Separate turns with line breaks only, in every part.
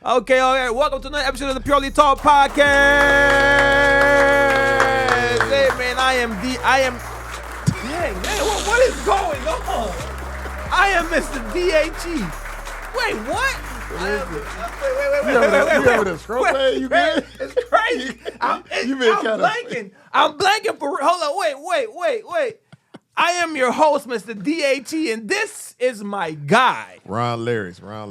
Okay, all right. Welcome to another episode of the Purely Talk Podcast. Hey, man, Dang, man, what is going on? I am Mr. DHE. Wait, what?
You having a stroke, man? You good?
It's crazy. I'm blanking for. Hold on, wait. I am your host, Mr. DHE, and this is my guy,
Ron Lyrics.
Ron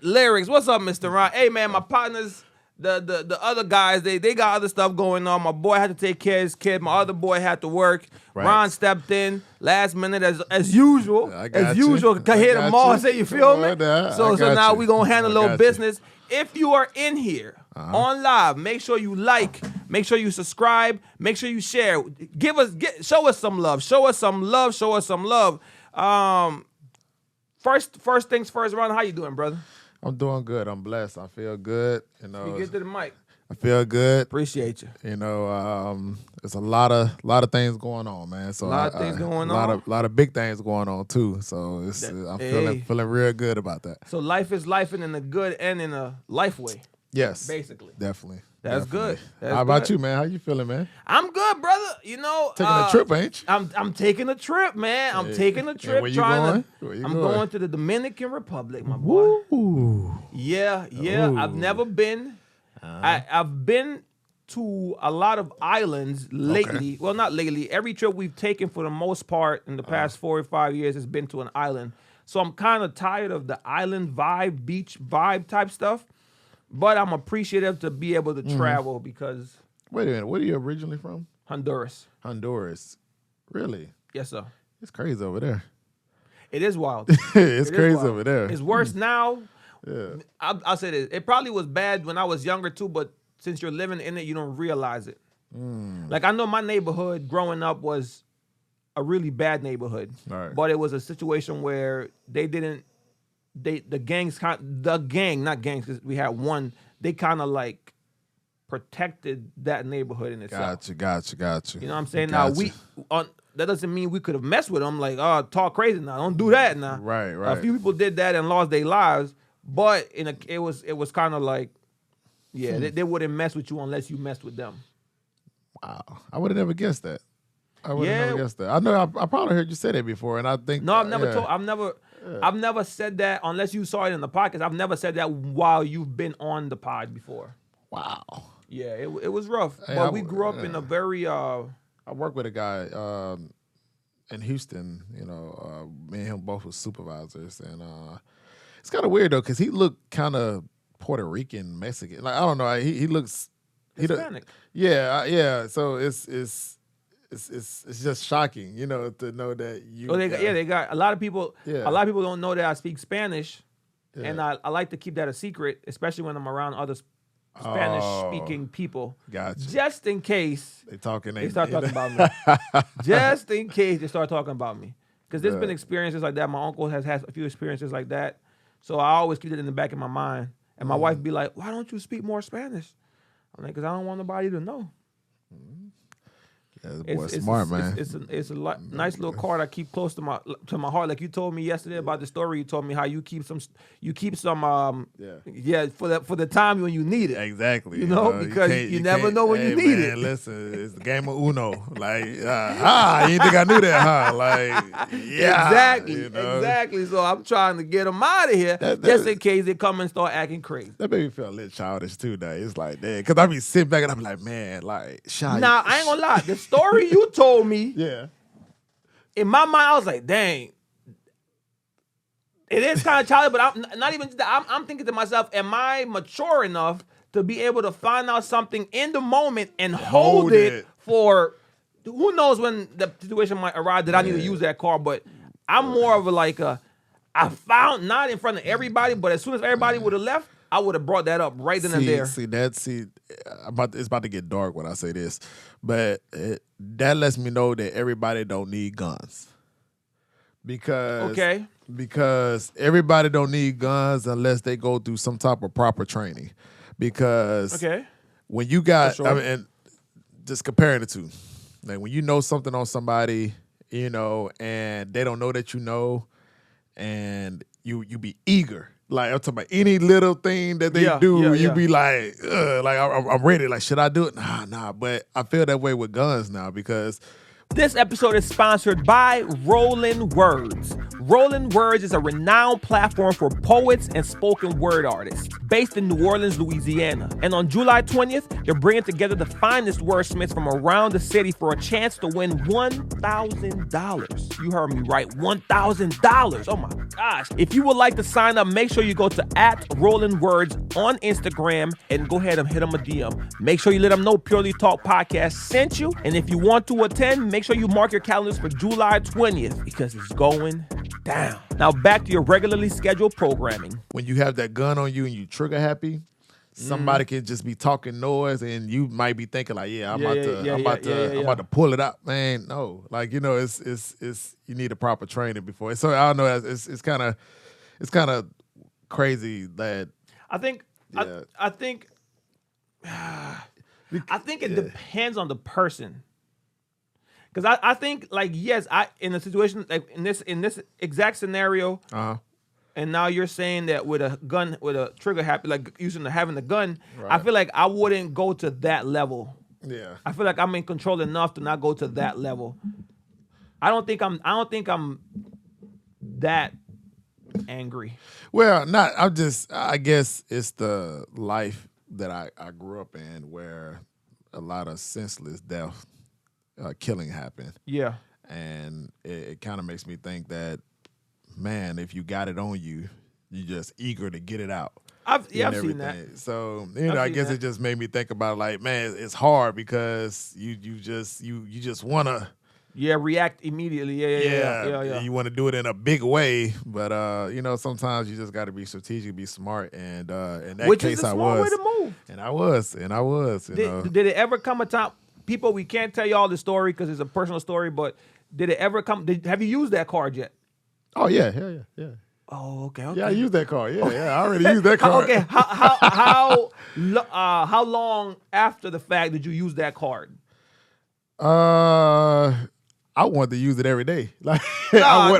Lyrics. What's up, Mr. Ron? Hey, man, my partners, the other guys, they got other stuff going on. My boy had to take care of his kid. My other boy had to work. Right. Ron stepped in last minute as usual. As usual, hit them all. Say, you feel me? So now we gonna handle a little business. If you are in here on live, make sure you like, make sure you subscribe, make sure you share. Show us some love. First things first, Ron, how you doing, brother?
I'm doing good. I'm blessed. I feel good. You
get to the mic.
I feel good.
Appreciate you.
You know, there's a lot of things going on, man. So
a lot
of big things going on too. So I'm feeling real good about that.
So life is life in a good and in a life way.
Yes,
basically.
Definitely.
That's good.
How about you, man? How you feeling, man?
I'm good, brother. You know,
taking a trip, ain't you?
I'm taking a trip, man. I'm taking a trip.
Where you going?
I'm going to the Dominican Republic, my boy.
Ooh.
Yeah.
Ooh.
I've never been. I've been to a lot of islands lately. Okay. Well, not lately. Every trip we've taken, for the most part, in the past 4 or 5 years, has been to an island. So I'm kind of tired of the island vibe, beach vibe type stuff. But I'm appreciative to be able to travel because...
Wait a minute. Where are you originally from?
Honduras.
Really?
Yes, sir.
It's crazy over there.
It is wild.
It's crazy over there.
It's worse now.
Yeah.
I'll say this. It probably was bad when I was younger too, but since you're living in it, you don't realize it. Like, I know my neighborhood growing up was a really bad neighborhood.
Right.
But it was a situation where the gang, not gangs, because we had one, they kind of like protected that neighborhood in itself.
Gotcha.
You know what I'm saying? Now, that doesn't mean we could have messed with them, like, talk crazy now. Don't do that now.
Right.
A few people did that and lost their lives, but it was kind of like, they wouldn't mess with you unless you messed with them.
Wow. I would have never guessed that. I know I probably heard you say that before, and I think...
No, I've never said that unless you saw it in the podcast. I've never said that while you've been on the pod before.
Wow.
Yeah, it was rough. Hey, but we grew up in a very...
I work with a guy in Houston. You know, me and him both were supervisors, and it's kind of weird though, because he looked kind of Puerto Rican, Mexican. Like, I don't know. He looks
Hispanic.
Yeah. So it's just shocking, you know, to know that you.
Oh, they got a lot of people. Yeah. A lot of people don't know that I speak Spanish, and I like to keep that a secret, especially when I'm around other Spanish-speaking people.
Gotcha.
Just in case
they start
talking about me. Just in case they start talking about me, because there's been experiences like that. My uncle has had a few experiences like that, so I always keep it in the back of my mind. And my wife be like, "Why don't you speak more Spanish?" I'm like, "Because I don't want nobody to know."
Yeah, the boy's smart, man.
It's a nice little card I keep close to my heart. Like you told me yesterday about the story. You told me how you keep some for the time when you need it.
Exactly.
You know, because you never know when you need it.
Listen, it's the game of Uno. Like, you didn't think I knew that, huh? Like, yeah.
Exactly.
You know?
Exactly. So I'm trying to get them out of here just in case they come and start acting crazy.
That made me feel a little childish too, though. It's like that. Because I be sitting back and I be like, man, like, shy.
Nah, I ain't gonna lie. The story you told me, in my mind, I was like, dang. It is kind of childish, but I'm not even. I'm thinking to myself, am I mature enough to be able to find out something in the moment and hold it for? Who knows when the situation might arrive that I need to use that car? But I'm more of I found, not in front of everybody, but as soon as everybody would have left, I would have brought that up right then and there.
It's about to get dark when I say this, but that lets me know that everybody don't need guns. Because everybody don't need guns unless they go through some type of proper training. Because when you got, and just comparing the two, like when you know something on somebody, you know, and they don't know that you know, and you be eager Like I'm talking about any little thing that they do, you be like, I'm ready. Like, should I do it? Nah. But I feel that way with guns now because
this episode is sponsored by Rolling Words. Rolling Words is a renowned platform for poets and spoken word artists based in New Orleans, Louisiana. And on July 20th, they're bringing together the finest wordsmiths from around the city for a chance to win $1,000. You heard me right, $1,000. Oh my gosh. If you would like to sign up, make sure you go to @RollingWords on Instagram and go ahead and hit them a DM. Make sure you let them know Purely Talk Podcast sent you. And if you want to attend, make sure you mark your calendars for July 20th because it's going down. Now back to your regularly scheduled programming.
When you have that gun on you and you trigger happy, somebody can just be talking noise and you might be thinking like, I'm about to pull it out. Man, no. Like, you know, it's you need a proper training before. So I don't know, it's kind of crazy that
I think it depends on the person. Because I think, like, yes, in a situation like in this exact scenario, and now you're saying that with a gun, with a trigger happy, like having the gun, right. I feel like I wouldn't go to that level.
Yeah,
I feel like I'm in control enough to not go to that level. I don't think I'm that angry.
Well, I guess it's the life that I grew up in where a lot of senseless death. Killing happened.
Yeah.
And it kind of makes me think that, man, if you got it on you, you're just eager to get it out.
I've seen that.
So, I guess it just made me think about like, man, it's hard because you just want to
react immediately. Yeah.
You want to do it in a big way, but sometimes you just got to be strategic, be smart, and in that case I was.
Way to move.
And I was.
Did it ever come a time? People, we can't tell you all the story because it's a personal story, but did it ever come? Have you used that card yet?
Oh, yeah.
Oh, okay.
Yeah, I used that card. Yeah, I already used that card.
Okay, how long after the fact did you use that card?
I wanted to use it every day. Like
I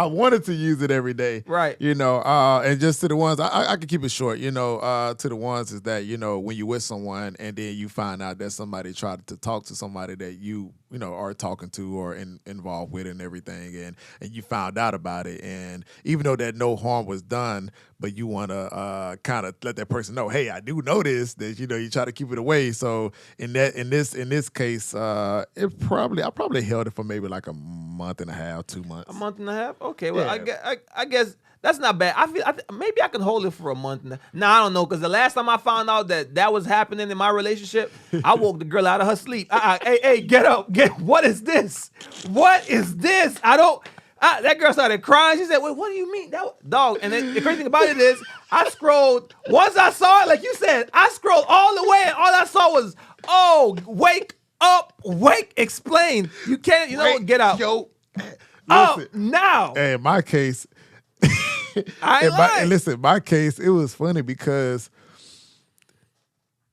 wanted to use it every day.
Right.
And just to the ones I can keep it short. To the ones is that when you with someone and then you find out that somebody tried to talk to somebody that you are talking to or involved with and everything, and you found out about it, and even though that no harm was done, but you want to kind of let that person know, hey, I do know this. That you try to keep it away. So in this case, I probably held it for maybe like a month and a half, 2 months.
A month and a half? Okay, well, yeah. I guess that's not bad. Maybe I can hold it for a month. No, I don't know, because the last time I found out that was happening in my relationship, I woke the girl out of her sleep. Hey, get up. What is this? What is this? That girl started crying. She said, wait, what do you mean? Dog. And then the crazy thing about it is, I scrolled. Once I saw it, like you said, I scrolled all the way, and all I saw was, wake up, explain. You can't, get out.
Yo,
listen, now.
Hey, in my case,
in
my case, it was funny because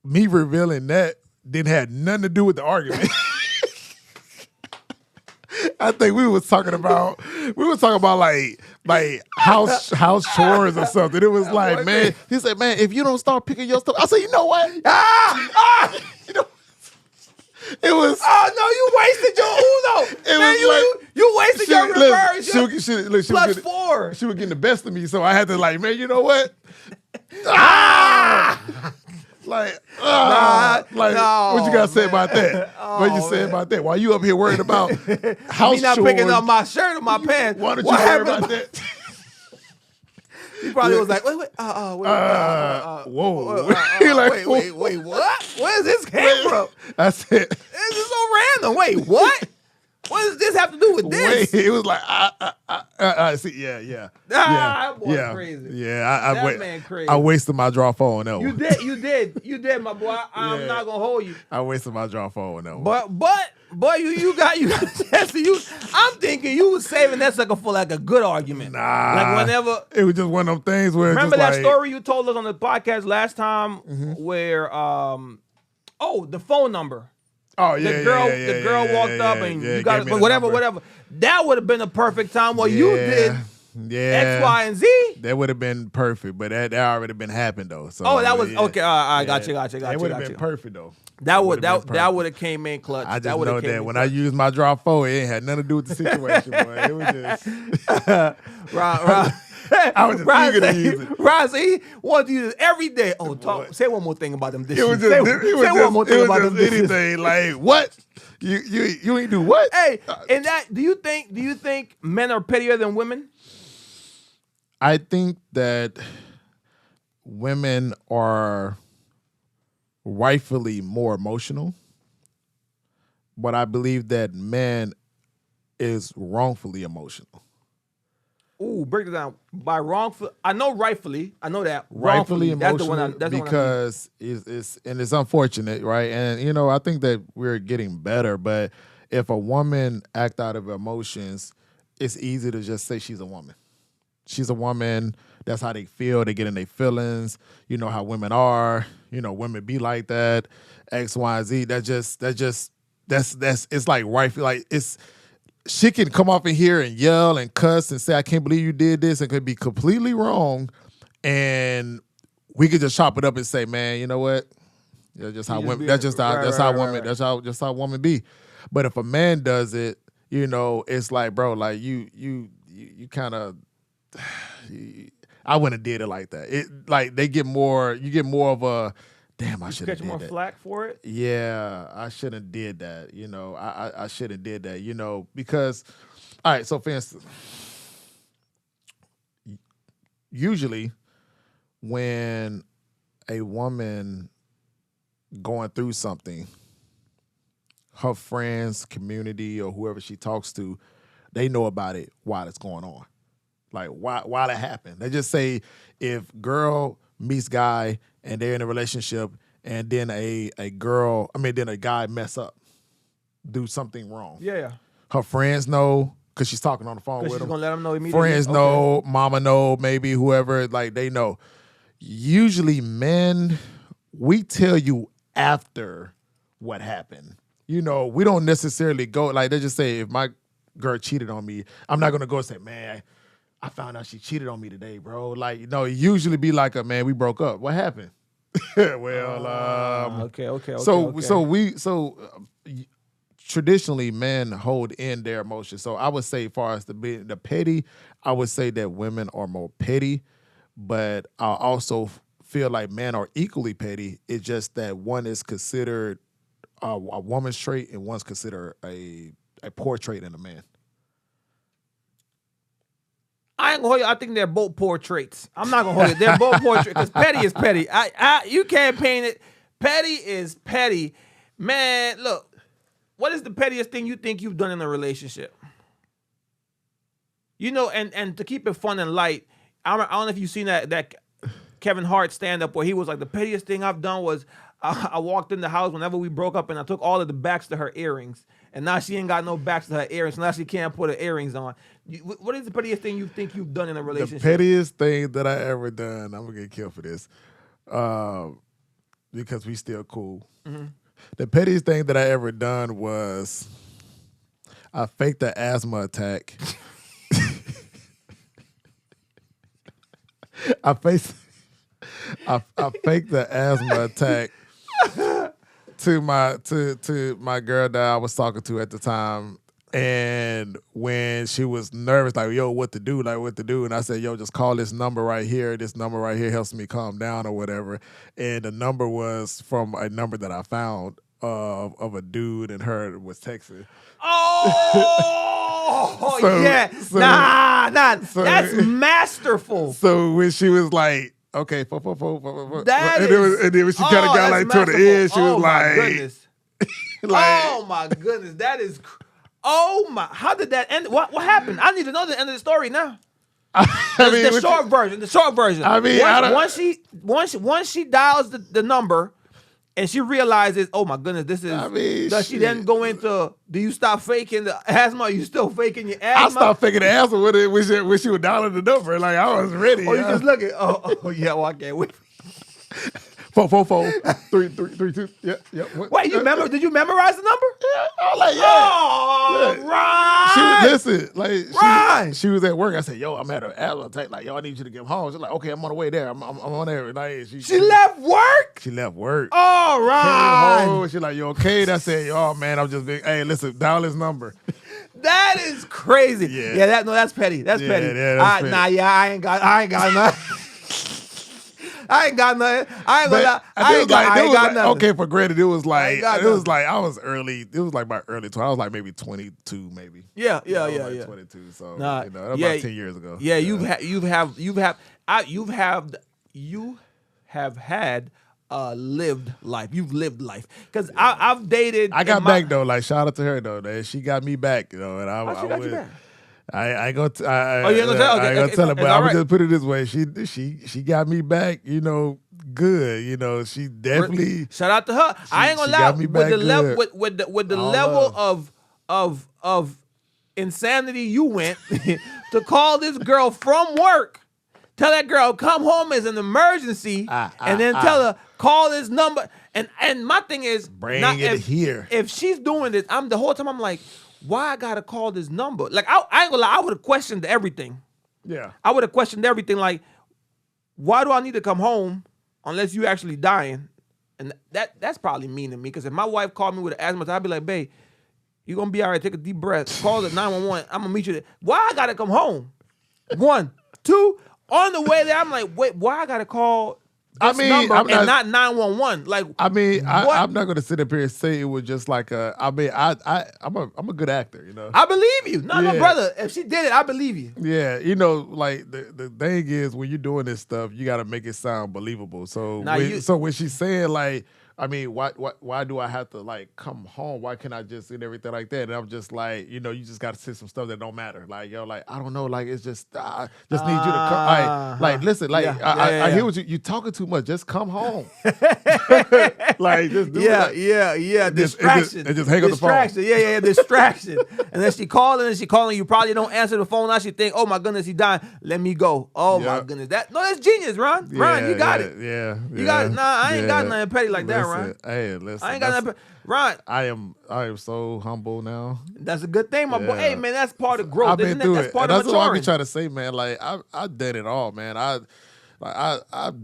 me revealing that didn't have nothing to do with the argument. I think we was talking about like house chores or something. It was like, man, he said, man, if you don't start picking your stuff, I said, you know what? It was.
Oh no, you wasted your Uno. You wasted your reverse. +4.
She was getting the best of me, so I had to like, man, you know what? What you gotta say about that? What you say about that? Why you up here worried about house
me not
chores?
Picking up my shirt or my pants?
Why don't you worry about that?
He probably was like, wait.
Whoa.
Wait, what? Where does this came from?
I said,
this is so random. Wait, what? What does this have to do with this?
It was like, see, yeah.
That boy crazy.
Yeah,
that man crazy.
I wasted my draw phone on that one.
You did, my boy. I'm not gonna hold you.
I wasted my draw phone on that one.
But you got a chance to use. I'm thinking you was saving that sucker for like a good argument.
Nah,
like whenever
it was just one of them things where.
Remember
that
story you told us on the podcast last time, where the phone number.
Oh yeah,
the girl walked up and you got whatever. That would have been a perfect time. Well, you did
Yeah.
X, Y, and Z.
That would have been perfect, but that already been happened though. So
That was okay. I got you.
It would have been perfect though.
That would have came in clutch.
I just know that when I used my drop forward, it ain't had nothing to do with the situation, boy. It was just
Ron.
I was just eager to use it.
Ron said he wanted to use it every day. Oh, say one more thing about them dishes.
It was just,
say one more thing about them dishes.
Anything like what? You ain't do what?
Hey, and that do you think men are pettier than women?
I think that women are rightfully more emotional, but I believe that man is wrongfully emotional.
Ooh, break it down. By wrongful, I know rightfully. I know that
rightfully emotional.
That's the one. That's
because it's unfortunate, right? And I think that we're getting better. But if a woman act out of emotions, it's easy to just say she's a woman. She's a woman. That's how they feel. They get in their feelings. You know how women are. Women be like that. X, Y, Z. That's it's like right. Like it's. She can come off in here and yell and cuss and say, "I can't believe you did this," and could be completely wrong. And we could just chop it up and say, "Man, you know what? That's just how women. That's just how. That's how women. That's how women be." But if a man does it, it's like, bro, like you kind of. I wouldn't have did it like that. It like they get more. You get more of a. Damn, I should have did that.
Catch more flack for it?
Yeah, I shouldn't have did that. I should have did that, because, all right, so for instance, usually when a woman going through something, her friends, community, or whoever she talks to, they know about it while it's going on. Like, why that happened. They just say if girl meets guy and they're in a relationship and then a guy mess up, do something wrong.
Yeah.
Her friends know because she's talking on the phone with them.
She's going to let them know immediately?
Friends know, mama know, maybe whoever, like they know. Usually men, we tell you after what happened. We don't necessarily go, like they just say if my girl cheated on me, I'm not going to go and say, man, I found out she cheated on me today, bro. Like, it usually be like, man, we broke up. What happened?
Okay.
Traditionally, men hold in their emotions. So I would say, as far as the petty, I would say that women are more petty, but I also feel like men are equally petty. It's just that one is considered a woman's trait and one's considered a poor trait in a man.
I ain't gonna hold you. I think they're both poor traits. I'm not gonna hold you. They're both poor traits because petty is petty. You can't paint it. Petty is petty. Man, look. What is the pettiest thing you think you've done in a relationship? And to keep it fun and light, I don't know if you've seen that Kevin Hart stand-up where he was like, the pettiest thing I've done was I walked in the house whenever we broke up and I took all of the backs to her earrings. And now she ain't got no backs to her earrings, so now she can't put her earrings on. What is the pettiest thing you think you've done in a relationship?
The pettiest thing that I ever done, I'm going to get killed for this, because we still cool. Mm-hmm. The pettiest thing that I ever done was I faked an asthma attack. I faked the asthma attack to my girl that I was talking to at the time. And when she was nervous, like, yo, what to do? And I said, yo, just call this number right here. This number right here helps me calm down or whatever. And the number was from a number that I found of a dude, and her was texting.
Oh, yeah. Nah. That's masterful.
So when she was like, okay, and then when she kind of got like to the end, she was like,
goodness. Oh my goodness, that is. Oh my! How did that end? What happened? I need to know the end of the story now. The short version.
I mean,
once she dials the number, and she realizes, oh my goodness, this is. Does she then go into? Do you stop faking the asthma? Are you still faking your asthma?
I stopped faking the asthma when she was dialing the number. Like I was ready.
Oh, you just look at. Oh yeah. Well, I can't wait.
444 332. Yeah.
Wait, you remember? Did you memorize the number?
I was like, yeah.
Oh,
Look.
right.
Listen, like she was at work. I said, yo, I'm at an asthma attack. Like, yo, I need you to get home. She's like, okay, I'm on the way there. I'm on there. Like,
she left work?
She left work.
All right.
Came home. She's like, you okay? I said, oh, man, I'm just big. Hey, listen, dial his number.
That is crazy.
Yeah.
That's petty. That's petty.
Yeah, that's petty.
Nah, yeah, I ain't got nothing. I ain't got nothing. I ain't gonna lie. I ain't got nothing.
Okay, for granted, it was like I was early. It was like my early 20s. I was like maybe 22, maybe.
Yeah.
22. So that was about 10 years ago.
Yeah, you have had lived life. You've lived life because I've dated.
I got back though. Like shout out to her though. That she got me back. You know, and
she got you back?
I ain't gonna tell.
Oh, you ain't gonna tell? Okay,
I ain't gonna tell her, but I'm gonna
right.
just put it this way: she got me back. You know, good. You know, she definitely.
Shout out to her. I ain't gonna lie. With the level, with the level of insanity you went to call this girl from work, tell that girl come home as an emergency, and then tell her call this number. And my thing is,
bring it here.
If she's doing this, the whole time I'm like, why I gotta call this number? Like I ain't gonna lie, I would have questioned everything.
Yeah,
I would have questioned everything. Like, why do I need to come home unless you actually dying? And that's probably mean to me because if my wife called me with an asthma attack, I'd be like, babe, you gonna be all right. Take a deep breath. Call the 911. I'm gonna meet you there. Why I gotta come home? 1, 2. On the way there, I'm like, wait, why I gotta call? Number and not 911. Like,
I'm not gonna sit up here and say it was just like a. I'm a good actor, you know.
I believe you. No, brother. If she did it, I believe you.
Yeah, you know, like the thing is when you're doing this stuff, you got to make it sound believable. So when she's saying like, I mean, why do I have to like come home? Why can't I just and everything like that? And I'm just like, you know, you just got to say some stuff that don't matter. Like, yo, like I don't know, like it's just I just need you to come. Like listen, like I hear what you talking too much. Just come home. Like just do it.
Yeah. Distraction.
And just hang up the phone.
Yeah. Distraction. And then she calling you probably don't answer the phone. Now she think, oh my goodness, he dying. Let me go. Oh my goodness, that's genius, Ron. Ron, you got it.
Yeah,
you got it. Nah, I ain't got nothing petty like that. Ron.
Hey, listen.
I ain't got nothing. Ron.
I am so humble now.
That's a good thing, my boy. Hey, man, that's part of growth.
I've been through it.
That's part
of
maturing.
That's what I be trying to say, man. Like I've done it all, man. I've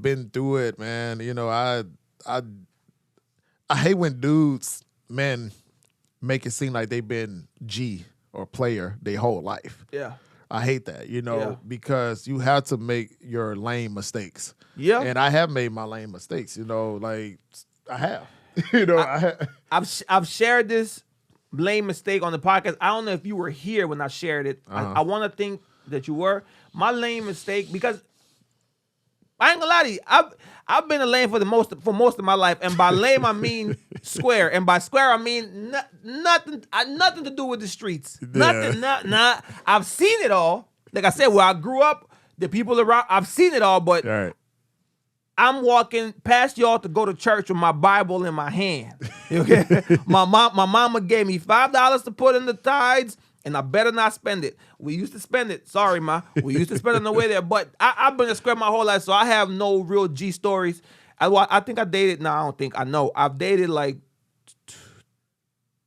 been through it, man. You know, I hate when dudes, men, make it seem like they've been G or player their whole life.
Yeah.
I hate that, you know, because you have to make your lame mistakes.
Yeah.
And I have made my lame mistakes, you know, like I have. You know,
I've shared this lame mistake on the podcast. I don't know if you were here when I shared it. I want to think that you were. My lame mistake, because I ain't gonna lie to you, I've been a lame for most of my life, and by lame I mean square, and by square I mean nothing to do with the streets.
Yeah.
Nothing. I've seen it all. Like I said, where I grew up, the people around, I've seen it all, but
right.
I'm walking past y'all to go to church with my Bible in my hand. Okay, my mama gave me $5 to put in the tithes, and I better not spend it. We used to spend it. Sorry, ma. We used to spend it on the way there. But I've been a square my whole life, so I have no real G stories. I think I dated. No, I don't think. I know. I've dated like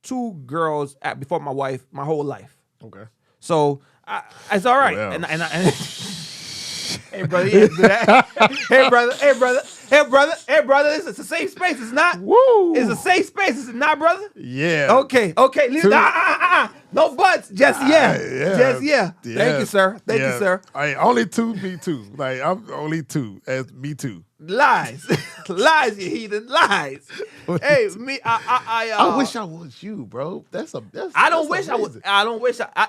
2 girls before my wife my whole life.
Okay.
So it's all right.
Well.
And hey, brother, you do that. Hey, brother. It's a safe space. It's not.
Woo.
It's a safe space. Is it not, brother?
Yeah.
Okay. No buts. Just yeah. Just yeah. Thank you, sir. Thank you, sir.
Only 2, me too. Like I'm only 2 as me too.
Lies, lies, you heathen, lies. Hey, me,
I wish I was you, bro.
I don't wish I was. I don't wish I.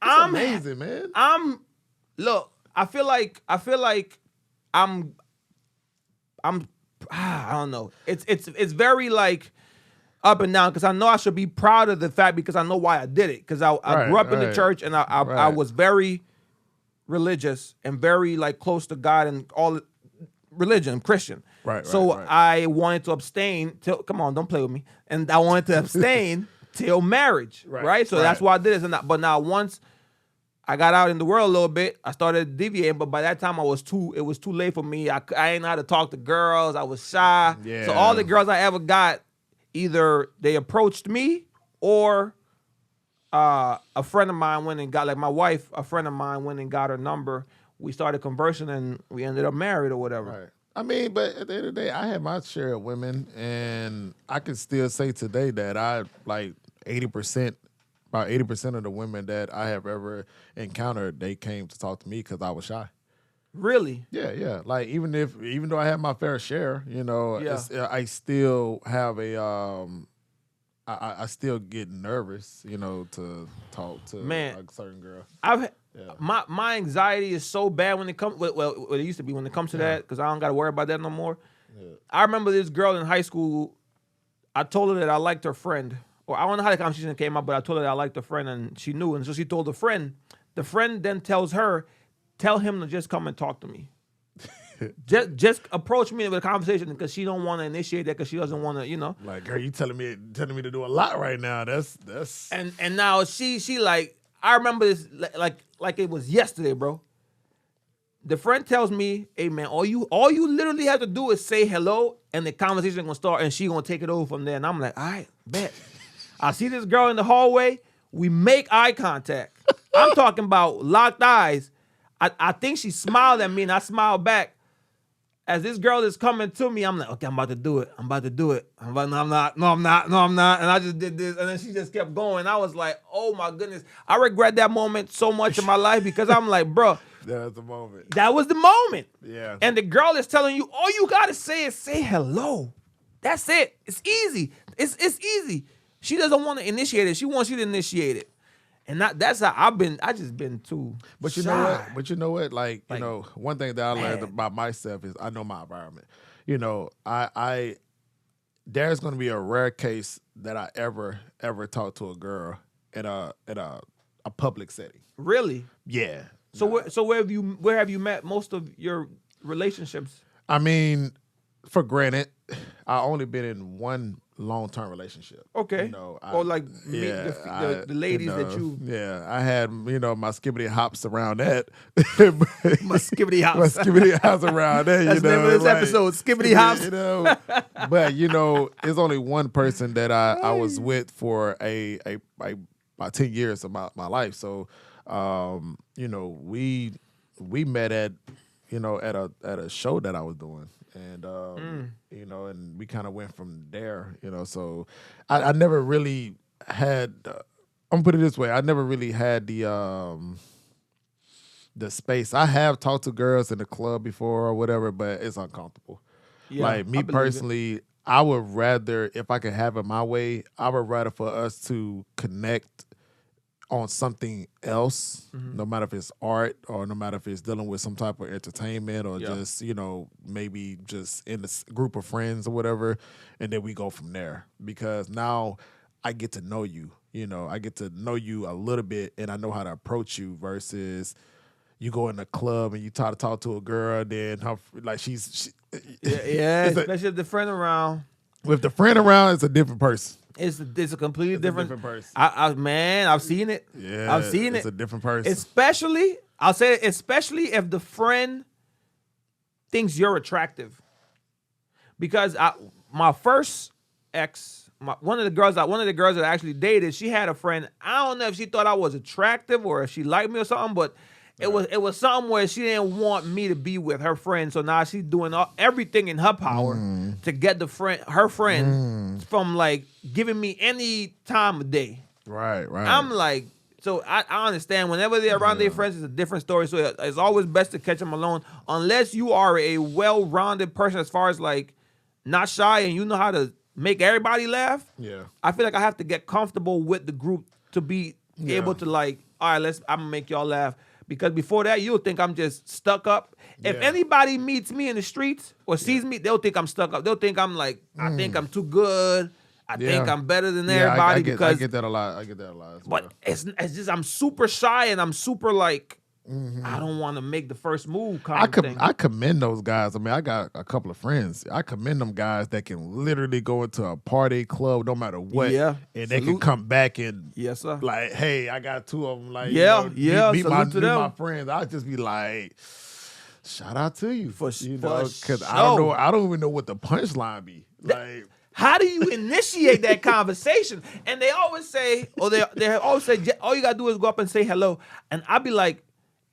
I'm
amazing, man.
Look. I feel like I don't know. It's very like up and down because I know I should be proud of the fact because I know why I did it because I grew up in the church and I was very religious and very like close to God and all religion, Christian.
Right.
So I wanted to abstain till. Come on, don't play with me. And I wanted to abstain till marriage. Right. So that's why I did this. But now once I got out in the world a little bit, I started deviating, but by that time it was too late for me. I ain't know how to talk to girls. I was shy.
Yeah.
So all the girls I ever got, either they approached me or a friend of mine went and got, like my wife, a friend of mine went and got her number. We started conversing and we ended up married or whatever.
Right. I mean, but at the end of the day, I had my share of women, and I can still say today that I like 80%, about 80% of the women that I have ever encountered, they came to talk to me because I was shy.
Really?
Yeah. Like even though I have my fair share,
Yeah.
I still have I still get nervous, to talk to
Man.
a certain girl.
My anxiety is so bad when it comes. Well, it used to be when it comes to that, because I don't got to worry about that no more.
Yeah.
I remember this girl in high school. I told her that I liked her friend, or I don't know how the conversation came up, but I told her that I liked her friend, and she knew, and so she told the friend. The friend then tells her, "Tell him to just come and talk to me. just approach me with a conversation because she don't want to initiate that because she doesn't want to,
Like, girl, you telling me to do a lot right now. That's
And now she like, I remember this like it was yesterday, bro. The friend tells me, "Hey man, all you literally have to do is say hello, and the conversation gonna start, and she gonna take it over from there." And I'm like, "All right, bet." I see this girl in the hallway. We make eye contact. I'm talking about locked eyes. I think she smiled at me, and I smiled back. As this girl is coming to me, I'm like, "Okay, I'm about to do it. I'm not. No, I'm not. And I just did this, and then she just kept going. I was like, "Oh my goodness." I regret that moment so much in my life because I'm like, bro,
that was the moment.
that was the moment.
Yeah.
And the girl is telling you, all you gotta say is say hello. That's it. It's easy. It's easy. She doesn't want to initiate it. She wants you to initiate it. And that's how I just been too.
But you
shy.
know what? Like, one thing that I learned
bad.
about myself is I know my environment. I there's gonna be a rare case that I ever talk to a girl in a public setting.
Really?
Yeah.
So where have you met most of your relationships?
I mean, for granted, I only been in one long-term relationship.
Okay. Or like meet the ladies that you.
Yeah, I had my skibbity hops around that.
My skibbity hops.
My skibbity hops around that.
That's the name of this episode, Skibbity Hops.
But it's only one person that I was with for about 10 years of my life. So, we met at a show that I was doing. And and we kind of went from there, So I never really had. I'm gonna put it this way: I never really had the space. I have talked to girls in the club before or whatever, but it's uncomfortable.
Yeah,
like me personally, I would rather, if I could have it my way, I would rather for us to connect on something else, no matter if it's art or no matter if it's dealing with some type of entertainment or just, maybe just in a group of friends or whatever, and then we go from there. Because now I get to know you, I get to know you a little bit and I know how to approach you versus you go in the club and you try to talk to a girl, then especially
if the friend around.
With the friend around, it's a different person.
It's a completely different
person.
I've seen it.
Yeah,
I've seen it.
It's a different person.
Especially if the friend thinks you're attractive. Because my first ex, one of the girls that I actually dated, she had a friend. I don't know if she thought I was attractive or if she liked me or something, but it was something where she didn't want me to be with her friend. So now she's doing everything in her power to get her friend from like giving me any time of day.
Right.
I'm like, so I understand whenever they're around their friends, it's a different story. So it's always best to catch them alone, unless you are a well-rounded person as far as like not shy and you know how to make everybody laugh.
Yeah.
I feel like I have to get comfortable with the group to be able to like, all right, I'm gonna make y'all laugh. Because before that, you'll think I'm just stuck up. If anybody meets me in the streets or sees me, they'll think I'm stuck up. They'll think I'm like, I think I'm too good. I think I'm better than everybody.
I get that a lot.
But it's just I'm super shy and I'm super like, I don't want to make the first move kind of thing.
I commend those guys. I mean, I got a couple of friends. I commend them guys that can literally go into a party club no matter what.
Yeah.
And they can come back and
yes, sir.
Like, hey, I got two of them. Like,
meet
my friends. I'll just be like, shout out to you.
For
because
sure.
I don't even know what the punchline be. Like,
How do you initiate that conversation? And they always say, or they always say, all you gotta do is go up and say hello. And I'll be like,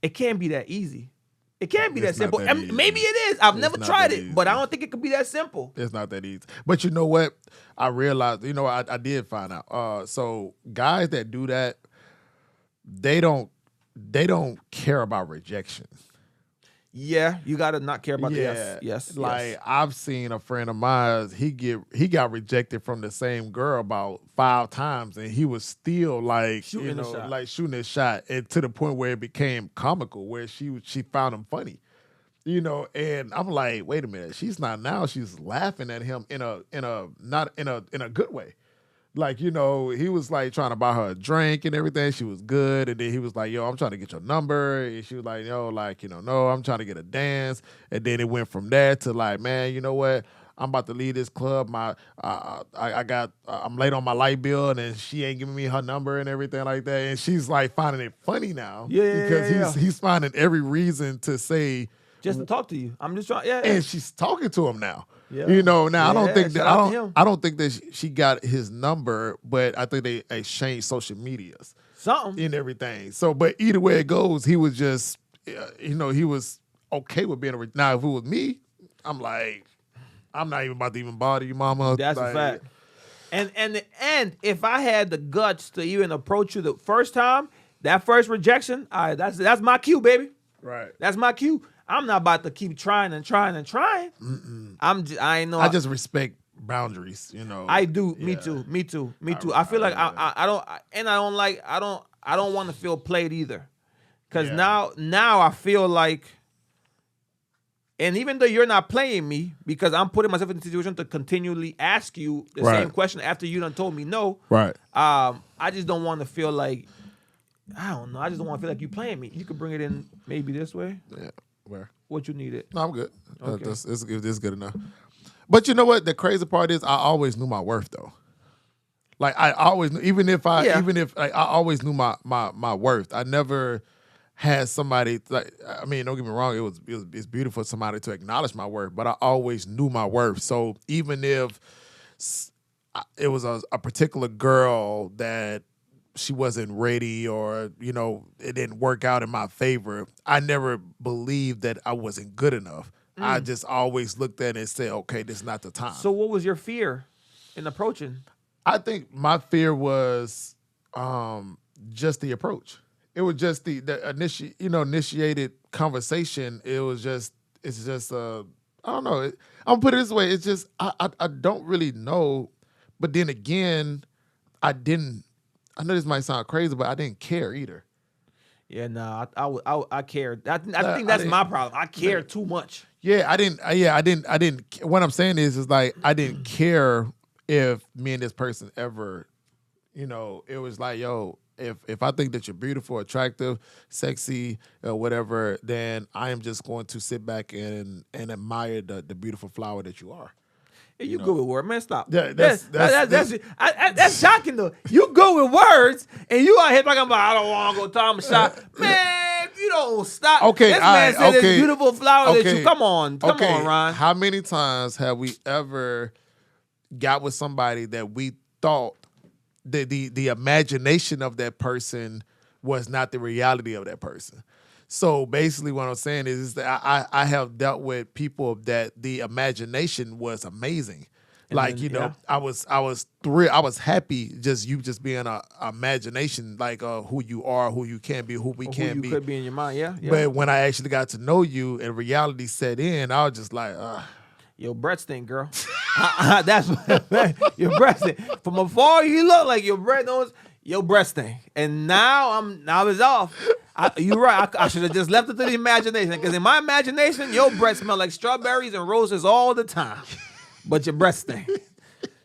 it can't be that easy. It can't be that simple.
That
and maybe it is. I've never tried it,
easy.
but I don't think it could be that simple.
It's not that easy. But you know what? I realized, I did find out. So guys that do that, they don't care about rejection.
Yeah, you gotta not care about the yes.
Like I've seen a friend of mine, he got rejected from the same girl about 5 times, and he was still like shooting his shot, and to the point where it became comical, where she found him funny, And I'm like, wait a minute, she's not now. She's laughing at him in a good way. Like, he was like trying to buy her a drink and everything. She was good. And then he was like, yo, I'm trying to get your number. And she was like, yo, no, I'm trying to get a dance. And then it went from there to like, man, you know what? I'm about to leave this club. I'm late on my light bill, and then she ain't giving me her number and everything like that. And she's like finding it funny now. Because he's finding every reason to say,
just to talk to you. I'm just trying.
And she's talking to him now. Yeah. Now I don't think that she got his number, but I think they exchanged social medias,
something
and everything. So, but either way it goes, he was just, he was okay with being now. If it was me, I'm like, I'm not even about to even bother you, mama.
That's a fact. And if I had the guts to even approach you the first time, that first rejection, all right, that's my cue, baby.
Right.
That's my cue. I'm not about to keep trying and trying and trying. I
just respect boundaries,
I do. Yeah. Me too. I feel like I don't want to feel played either. Because now I feel like, and even though you're not playing me, because I'm putting myself in a situation to continually ask you the same question after you done told me no.
Right.
I just don't want to feel like, I don't know. I just don't want to feel like you playing me. You could bring it in maybe this way.
Yeah. Where?
What you needed?
No, I'm good.
Okay.
It's good enough. But you know what? The crazy part is, I always knew my worth though. Like I always knew, even if I always knew my worth. I never had somebody like. I mean, don't get me wrong. It's beautiful for somebody to acknowledge my worth, but I always knew my worth. So even if it was a particular girl that she wasn't ready, or it didn't work out in my favor, I never believed that I wasn't good enough. I just always looked at it and said, okay, this is not the time.
So what was your fear in approaching?
I think my fear was just the approach. It was just the initiated conversation. It's just I don't know. I'm gonna put it this way. It's just I don't really know, but then again, I know this might sound crazy, but I didn't care either.
Yeah, no, I cared. I think that's my problem. I cared too much.
Yeah, I didn't. What I'm saying is like I didn't care if me and this person ever, it was like, yo, if I think that you're beautiful, attractive, sexy, whatever, then I am just going to sit back and admire the beautiful flower that you are.
You good with words, man. Stop.
Yeah,
that's shocking though. You good with words, and you out here talking about I don't want to go Tom a shot. Man, if you don't stop.
Okay,
this man said this beautiful flower that you. Come on, Ron.
How many times have we ever got with somebody that we thought that the imagination of that person was not the reality of that person? So basically what I'm saying is that I have dealt with people that the imagination was amazing. And then, I was thrilled. I was happy just being a imagination, like who you are, who you can be, who we can be.
Who you could be in your mind, yeah.
But when I actually got to know you and reality set in, I was just like,
your breath stink, girl. That's your breath stink. From afar, you look like your breath knows your breath stink. And now it's off. You're right. I should have just left it to the imagination, because in my imagination, your breath smell like strawberries and roses all the time. But your breath stink.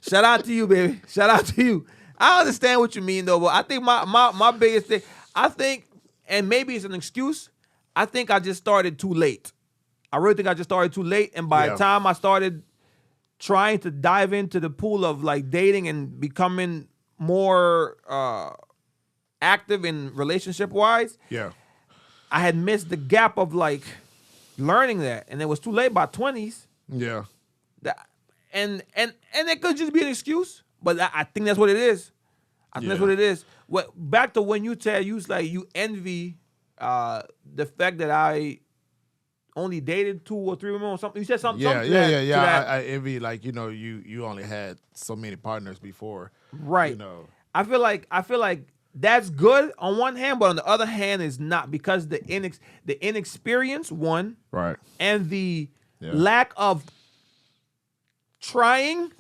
Shout out to you, baby. Shout out to you. I understand what you mean, though. But I think my biggest thing, I think, and maybe it's an excuse, I think I just started too late. I really think I just started too late. And by the time I started trying to dive into the pool of like dating and becoming more active in relationship wise, I had missed the gap of like learning that, and it was too late by 20s.
Yeah.
and it could just be an excuse, but I think that's what it is. I think that's what it is. What back to when you said you was like you envy the fact that I only dated 2 or 3 women or something. You said something.
Yeah,
something
I envy like you only had so many partners before,
right?
You know,
I feel like that's good on one hand, but on the other hand, is not because the inexperience one,
right?
and the lack of trying,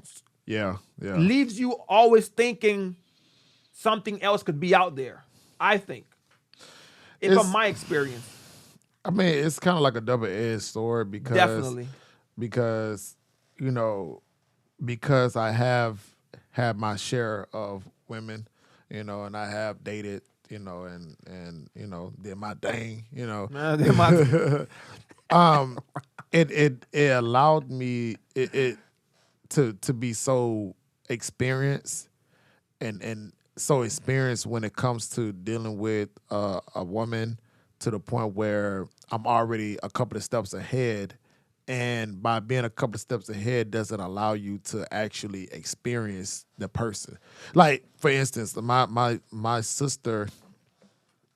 leaves you always thinking something else could be out there. I think, from my experience.
I mean, it's kind of like a double-edged sword because
Definitely.
because because I have had my share of women, and I have dated, and did my thing, it allowed me to be so experienced and so experienced when it comes to dealing with a woman, to the point where I'm already a couple of steps ahead. And by being a couple of steps ahead doesn't allow you to actually experience the person. Like, for instance, my sister,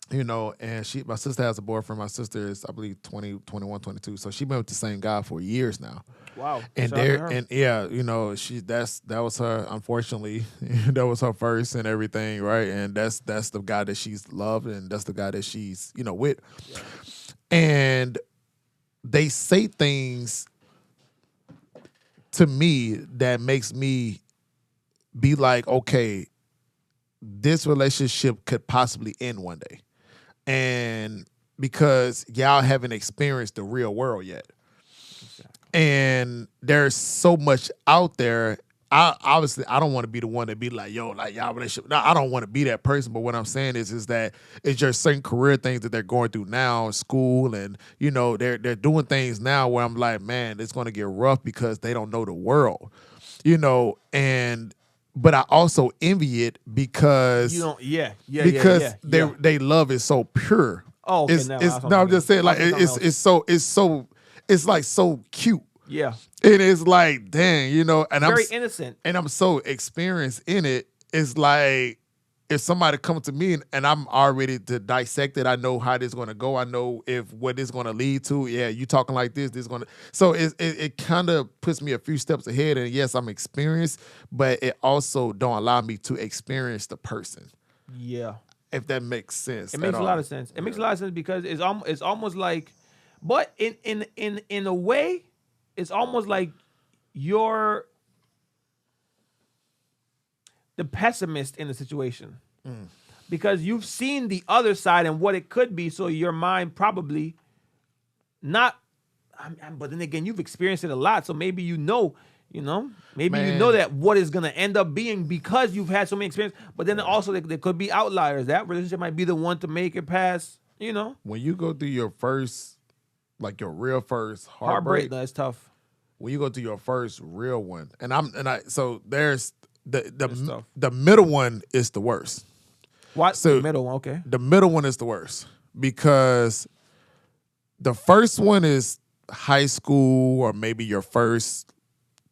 and my sister has a boyfriend. My sister is, I believe, 20, 21, 22. So she's been with the same guy for years now.
Wow.
And that was her, unfortunately, that was her first and everything, right? And that's the guy that she's loved, and that's the guy that she's, with. Yeah. And they say things to me that makes me be like, okay, this relationship could possibly end one day. And because y'all haven't experienced the real world yet. Exactly. And there's so much out there. I don't want to be the one to be like, yo, like y'all relationship. No, I don't want to be that person. But what I'm saying is that it's just certain career things that they're going through now, school, and they're doing things now where I'm like, man, it's going to get rough because they don't know the world, But I also envy it because they love is so pure.
Oh, okay,
I'm just saying, like it's like so cute.
Yeah.
It is like, dang, and
very innocent.
And I'm so experienced in it. It's like if somebody comes to me and I'm already to dissect it, I know how this is going to go. I know what it's going to lead to. Yeah, you talking like this is going to. So it kind of puts me a few steps ahead. And yes, I'm experienced, but it also don't allow me to experience the person.
Yeah.
If that makes sense.
It makes a lot of sense. It makes a lot of sense because it's almost like, but in a way, it's almost like you're the pessimist in the situation because you've seen the other side and what it could be. So your mind probably not, but then again, you've experienced it a lot. So maybe maybe you know that what is going to end up being because you've had so many experiences. But then also there could be outliers. That relationship might be the one to make it past,
When you go through your first, like your real first heartbreak,
that's tough.
When you go through your first real one, so there's the middle one is the worst.
What?
So
the middle one? Okay.
The middle one is the worst because the first one is high school or maybe your first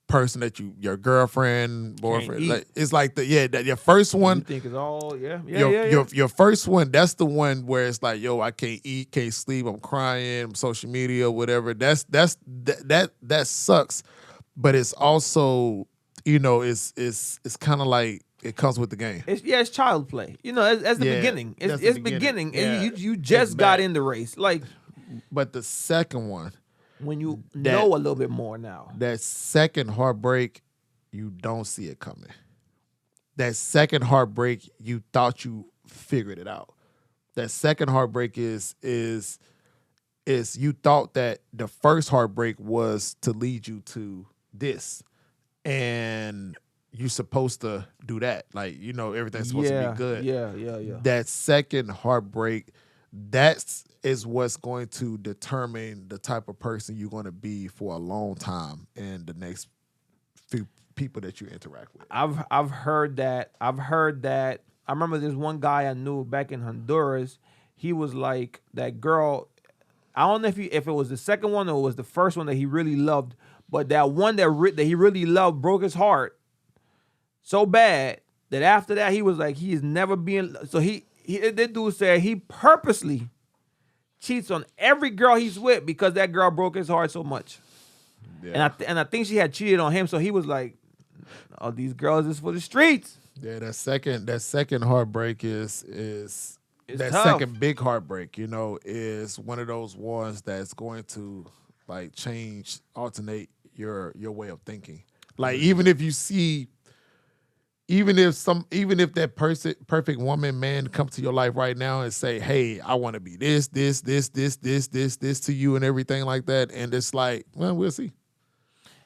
person that your girlfriend, boyfriend. Like, it's like your first one.
You think it's all
your first one. That's the one where it's like, yo, I can't eat, can't sleep, I'm crying, I'm social media, whatever. That sucks, but it's also it's kind of like it comes with the game.
It's child play. As the beginning. It's beginning, and you just got in the race. Like,
but the second one.
When you know a little bit more now.
That second heartbreak, you don't see it coming. That second heartbreak, you thought you figured it out. That second heartbreak is you thought that the first heartbreak was to lead you to this. And you're supposed to do that. Like, everything's supposed to be good.
Yeah.
That second heartbreak, is what's going to determine the type of person you're going to be for a long time in the next few people that you interact with.
I've heard that. I remember there's one guy I knew back in Honduras. He was like that girl. I don't know if it was the second one or it was the first one that he really loved, but that one that he really loved broke his heart so bad that after that he was like, he is never being. So this dude said he purposely cheats on every girl he's with because that girl broke his heart so much. Yeah. And I think she had cheated on him, so he was like, "Oh, these girls is for the streets."
Yeah, that second heartbreak is that
tough.
Second big heartbreak. Is one of those ones that's going to like alternate your way of thinking. Like even if that perfect woman, man, come to your life right now and say, "Hey, I want to be this to you," and everything like that, and it's like, well, we'll see.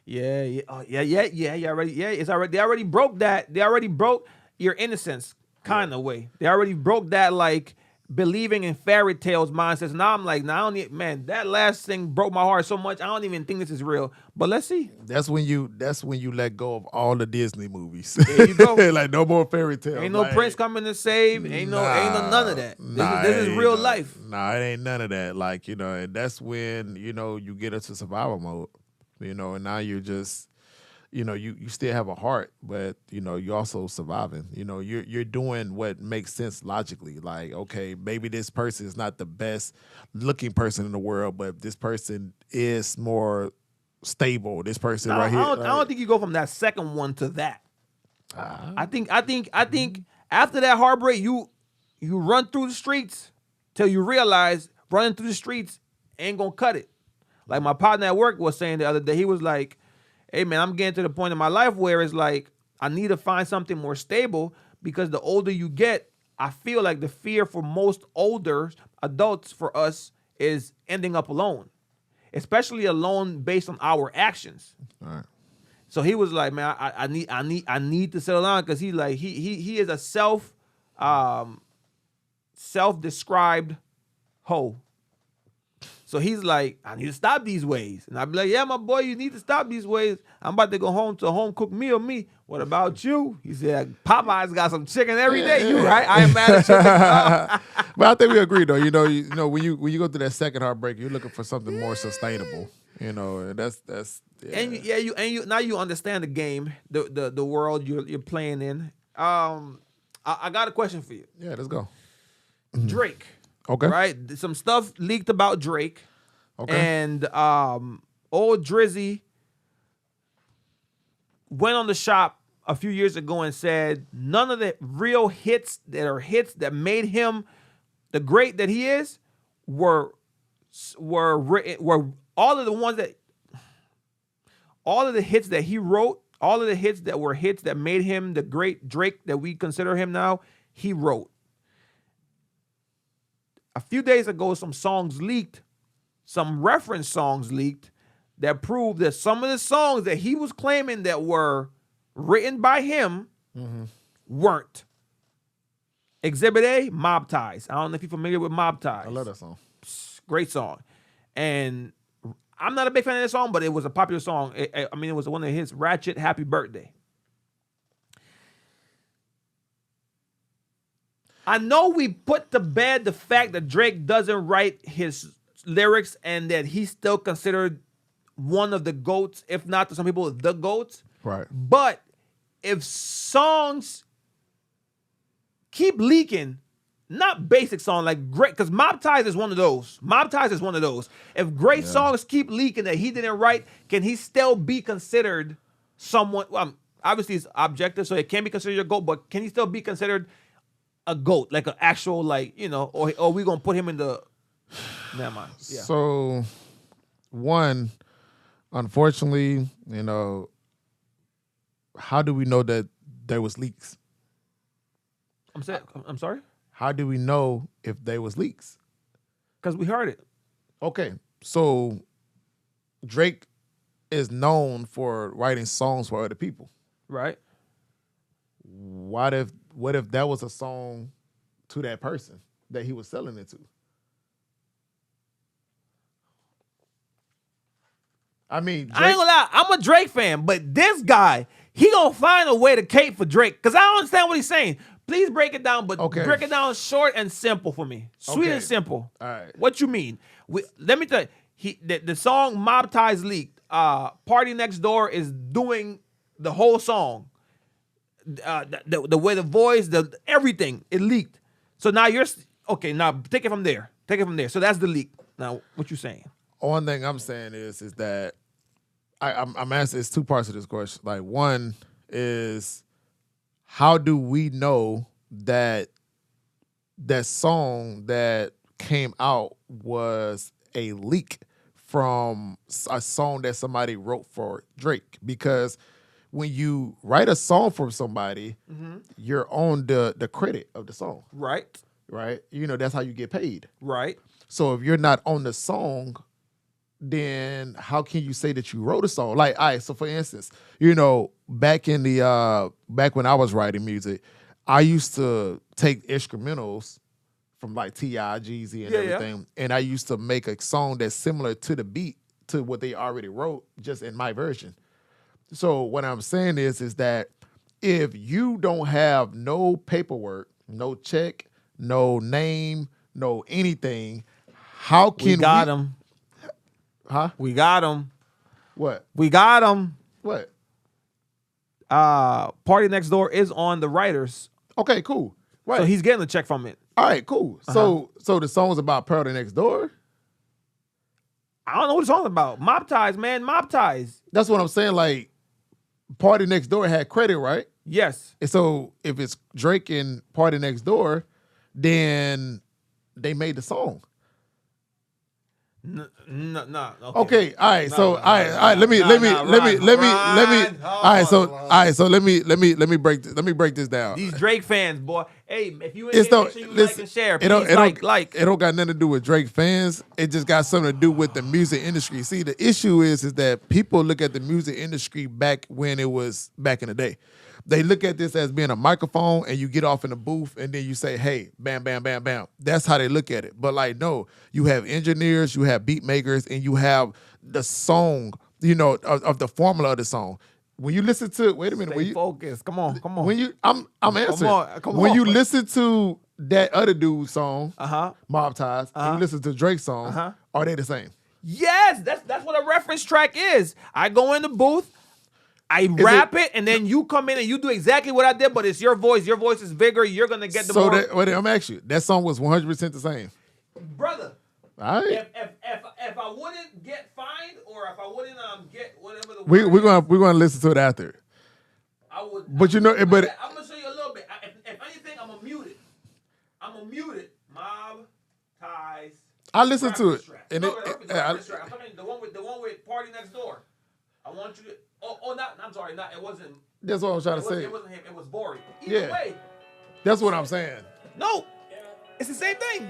Yeah. They already broke that. They already broke your innocence kind of way. They already broke that like believing in fairy tales mindset. Now I'm like, I don't need, man, that last thing broke my heart so much. I don't even think this is real. But let's see.
That's when you let go of all the Disney movies.
There you go.
Like no more fairy tales.
Ain't no prince coming to save. Ain't no none of that. This is real life.
Nah, it ain't none of that. Like, and that's when, you get into survival mode. And now you're just, you still have a heart, but you're also surviving. You're doing what makes sense logically. Like, okay, maybe this person is not the best looking person in the world, but this person is more stable. This person right here.
I don't think you go from that second one to that. I think after that heartbreak, you run through the streets till you realize running through the streets ain't gonna cut it. Like my partner at work was saying the other day, he was like, "Hey man, I'm getting to the point in my life where it's like I need to find something more stable because the older you get, I feel like the fear for most older adults for us is ending up alone, especially alone based on our actions."
All right.
So he was like, "Man, I need to settle down," because he like he is a self-described hoe. So he's like, "I need to stop these ways." And I'd be like, "Yeah, my boy, you need to stop these ways. I'm about to go home to a home cooked meal. Me. What about you?" He said, "Popeyes got some chicken every day." You right? I am mad at you.
But I think we agree though. When you go through that second heartbreak, you're looking for something more sustainable. And that's yeah.
And you now you understand the game, the world you're playing in. I got a question for you.
Yeah, let's go.
Drake.
Okay.
Right? Some stuff leaked about Drake.
Okay.
And old Drizzy went on the shop a few years ago and said none of the real hits that made him the great that he is were all of the hits that he wrote, all of the hits that were hits that made him the great Drake that we consider him now, he wrote. A few days ago, some reference songs leaked that proved that some of the songs that he was claiming that were written by him weren't. Exhibit A, Mob Ties. I don't know if you're familiar with Mob Ties.
I love that song.
Great song. And I'm not a big fan of that song, but it was a popular song. It was one of his Ratchet Happy Birthday. I know we put to bed the fact that Drake doesn't write his lyrics and that he's still considered one of the GOATs, if not to some people, the GOATs.
Right.
But if songs keep leaking, not basic song like great, because Mob Ties is one of those. If great songs keep leaking that he didn't write, can he still be considered someone? Well, obviously it's objective, so it can't be considered your GOAT, but can he still be considered a GOAT, like an actual, like, or we gonna put him in the? Never mind. Yeah.
So, one, unfortunately, how do we know that there was leaks?
I'm sorry.
How do we know if there was leaks?
Because we heard it.
Okay, so Drake is known for writing songs for other people,
right?
What if that was a song to that person that he was selling it to? I mean, Drake,
I ain't gonna lie, I'm a Drake fan, but this guy, he gonna find a way to cape for Drake, because I don't understand what he's saying. Please break it down, but break it down short and simple for me. Sweet and simple.
All right.
What you mean? Let me tell you, the song Mob Ties leaked. Party Next Door is doing the whole song. The way the voice, the everything, it leaked. So now okay. Now take it from there. Take it from there. So that's the leak. Now, what you saying?
One thing I'm saying is that I'm asking. It's two parts of this question. Like, one is, how do we know that that song that came out was a leak from a song that somebody wrote for Drake? Because when you write a song for somebody, you're on the credit of the song.
Right.
Right? You know, that's how you get paid.
Right.
So if you're not on the song, then how can you say that you wrote a song? Like, all right, so for instance, you know, back when I was writing music, I used to take instrumentals from like T.I., Jeezy, and everything, and I used to make a song that's similar to the beat to what they already wrote, just in my version. So what I'm saying is that if you don't have no paperwork, no check, no name, no anything, how can we
got him?
Huh?
We got him.
What?
We got him.
What?
Party Next Door is on the writers.
Okay, cool. Right.
So he's getting a check from it.
All right, cool. So the song's about Party Next Door?
I don't know what the song's about. Mob Ties, man. Mob Ties.
That's what I'm saying. Like, Party Next Door had credit, right?
Yes.
And so if it's Drake and Party Next Door, then they made the song.
No.
Okay. All right. So all right. Let me. All right. So let me break this down.
These Drake fans, boy. Hey, if you
It's
make sure you like and share. Please
it don't got nothing to do with Drake fans. It just got something to do with the music industry. See, the issue is that people look at the music industry back when it was back in the day. They look at this as being a microphone, and you get off in the booth, and then you say, hey, bam, bam, bam, bam. That's how they look at it. But like, no, you have engineers, you have beat makers, and you have the song, you know, of the formula of the song. When you listen to, wait a minute.
Stay focused. Come on.
When you, I'm answering.
Come
when
on.
you listen to that other dude's song, Mob Ties, and you listen to Drake's song, are they the same?
Yes, that's what a reference track is. I go in the booth, I rap it, and then you come in and you do exactly what I did, but it's your voice. Your voice is bigger. You're gonna get the more.
So I'm asking you, that song was 100% the same,
brother.
All right.
If I wouldn't get fined, or if I wouldn't get whatever the
we're gonna listen to it after.
I would.
But you know, but
I'm gonna show you a little bit. If anything, I'm gonna mute it. Mob Ties.
I listened to it, and
I'm talking the one with Party Next Door. I want you to. I'm sorry. It wasn't.
That's what I was trying to say.
It wasn't him. It was Bori. Either way.
That's what I'm saying.
No, it's the same thing.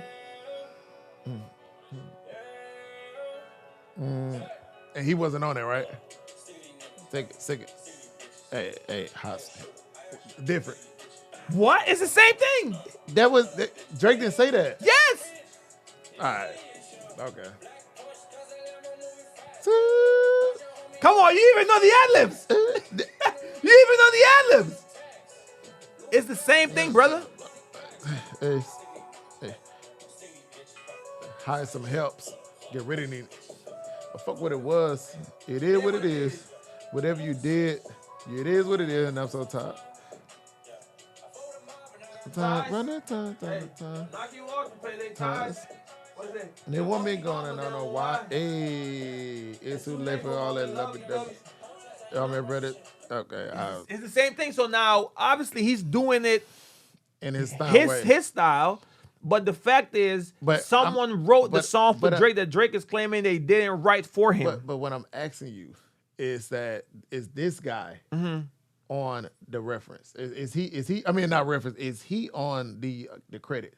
And he wasn't on it, right? Take it. Hey, hot. Different.
What? It's the same thing.
Drake didn't say that.
Yes.
All right. Okay.
Come on, you even know the ad-libs. You even know the ad-libs. It's the same thing, brother.
Hey. Hire some helps. Get rid of it. But fuck what it was. It is what it is. Whatever you did, it is what it is, and I'm so tired.
Knock you off and play their ties. What is it?
They want me going, and I don't know why. Hey, it's too late for all that lovey-dovey. Y'all remember it? Okay.
It's the same thing. So now, obviously, he's doing it
in his style.
His style. But the fact is, someone wrote the song for Drake that Drake is claiming they didn't write for him.
But what I'm asking you is this guy on the reference? Is he? I mean, not reference. Is he on the credit?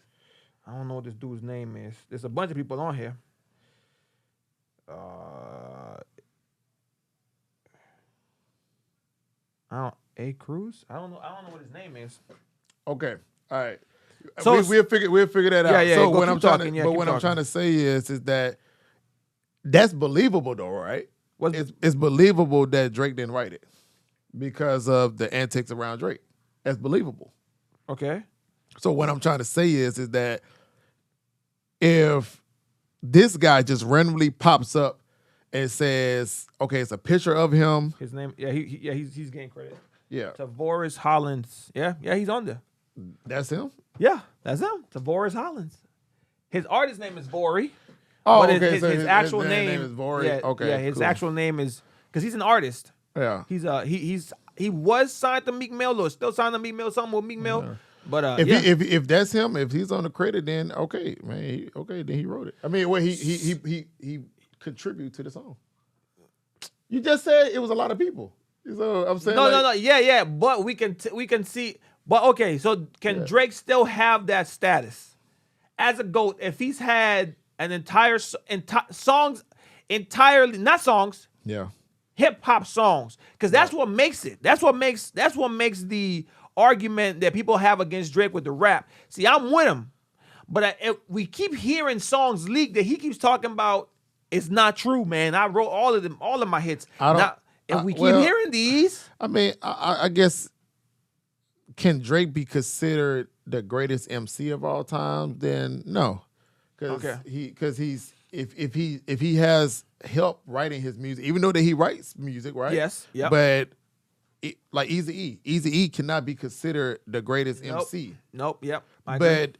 I don't know what this dude's name is. There's a bunch of people on here. A Cruz? I don't know what his name is.
Okay. All right.
So
we'll figure that out.
Yeah,
so what I'm trying to say is that that's believable though, right? It's believable that Drake didn't write it because of the antics around Drake. That's believable.
Okay.
So what I'm trying to say is that if this guy just randomly pops up It says, okay, it's a picture of him.
His name, he's getting credit.
Yeah,
Tavoris Hollins. Yeah, he's on there.
that's him.
Yeah, that's him. Tavoris Hollins. His artist name is Vori.
Oh,
but
okay.
His actual name
is Vori.
Yeah,
okay,
yeah. His
cool.
actual name is because he's an artist.
Yeah.
He was signed to Meek Mill or still signed to Meek Mill, something with Meek Mill.
Yeah.
But
if that's him, if he's on the credit, then okay, man. Then he wrote it. I mean, well, he contributed to the song. You just said it was a lot of people. So I'm saying
no. Yeah. But we can see. But okay, so can Drake still have that status as a GOAT if he's had an entire songs entirely not songs?
Yeah.
Hip hop songs, because that's what makes it. That's what makes the argument that people have against Drake with the rap. See, I'm with him, but we keep hearing songs leaked that he keeps talking about. It's not true, man. I wrote all of them, all of my hits. If we keep hearing these,
I mean, I guess can Drake be considered the greatest MC of all time? Then no, because he's if he has help writing his music, even though that he writes music, right?
Yes, yeah.
But like Eazy-E cannot be considered the greatest MC.
Nope, yep.
But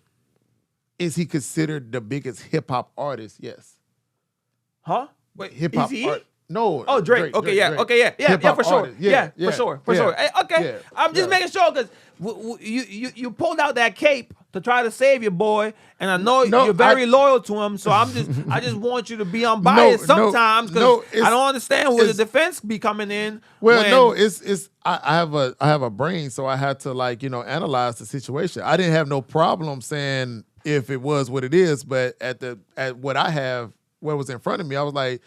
is he considered the biggest hip hop artist? Yes.
Huh? Wait,
hip hop art. No.
Oh, Drake. Okay, yeah. For sure.
Artist.
Yeah, for sure. Hey, okay.
Yeah,
I'm just making sure because you pulled out that cape to try to save your boy, and I know you're very loyal to him. So I just want you to be unbiased sometimes because I don't understand where the defense be coming in.
Well, I have a brain, so I had to analyze the situation. I didn't have no problem saying if it was what it is, but at what I have, what was in front of me, I was like,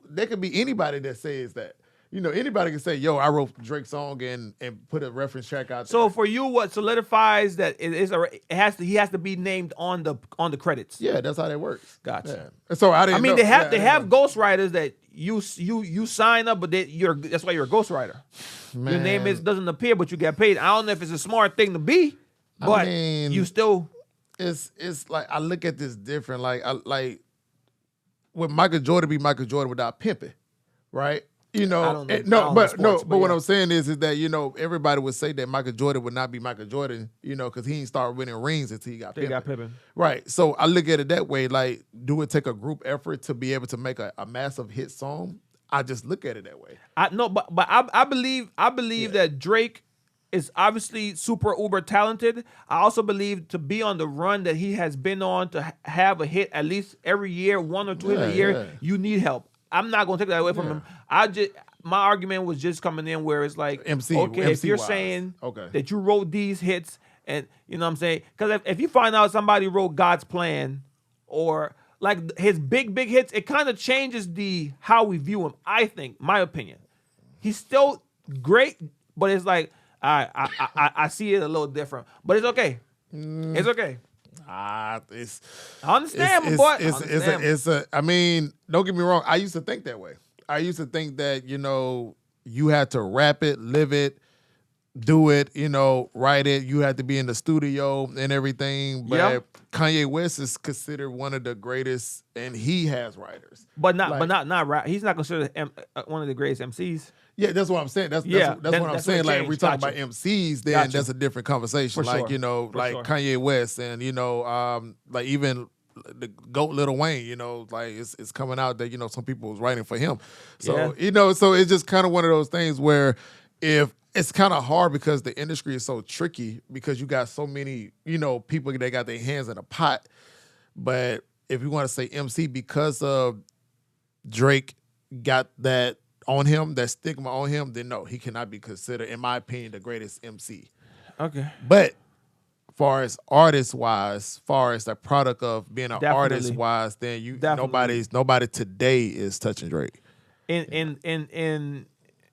there could be anybody that says that. Anybody can say, "Yo, I wrote Drake's song and put a reference track out there."
So for you, what solidifies that he has to be named on the credits?
Yeah, that's how that works.
Gotcha.
Yeah. So I didn't.
I mean,
know.
they have ghostwriters that you sign up, but that's why you're a ghostwriter.
Man.
Your name doesn't appear, but you get paid. I don't know if it's a smart thing to be, but you still.
It's like I look at this different. Would Michael Jordan be Michael Jordan without pimping, right? But what I'm saying is that everybody would say that Michael Jordan would not be Michael Jordan, because he didn't start winning rings until he got pimping. Right. So I look at it that way. Like, do it take a group effort to be able to make a massive hit song? I just look at it that way.
I believe that Drake is obviously super uber talented. I also believe to be on the run that he has been on, to have a hit at least every year, 1 or 2 hits a year, you need help. I'm not gonna take that away from him. My argument was just coming in where it's like, if you're saying that you wrote these hits, and you know what I'm saying, because if you find out somebody wrote God's Plan or like his big hits, it kind of changes how we view him. I think, my opinion, he's still great, but it's like. I see it a little different, but it's okay. It's okay. I understand, my boy.
I mean, don't get me wrong. I used to think that way. I used to think that you had to rap it, live it, do it, write it. You had to be in the studio and everything. But Kanye West is considered one of the greatest, and he has writers.
But not rap. He's not considered one of the greatest MCs.
Yeah, that's what I'm saying. That's what I'm saying. Like, we're talking about MCs, then that's a different conversation.
For
like,
sure.
Kanye West and, like even the GOAT Lil Wayne, like it's coming out that, some people was writing for him. So, so it's just kind of one of those things where if it's kind of hard because the industry is so tricky because you got so many, people that got their hands in a pot. But if you want to say MC, because of Drake got that on him, that stigma on him, then no, he cannot be considered, in my opinion, the greatest MC.
Okay.
But far as artist-wise, far as the product of being an artist-wise, then nobody today is touching Drake.
And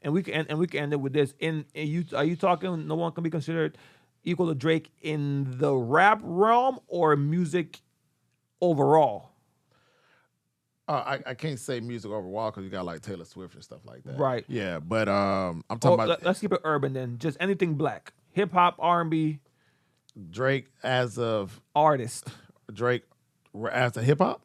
we can end it with this. Are you talking no one can be considered equal to Drake in the rap realm or music overall?
I can't say music overall because you got like Taylor Swift and stuff like that.
Right.
Yeah, but I'm talking about.
Let's keep it urban then. Just anything black, hip hop, R&B.
Drake as of
artist.
Drake as a hip hop,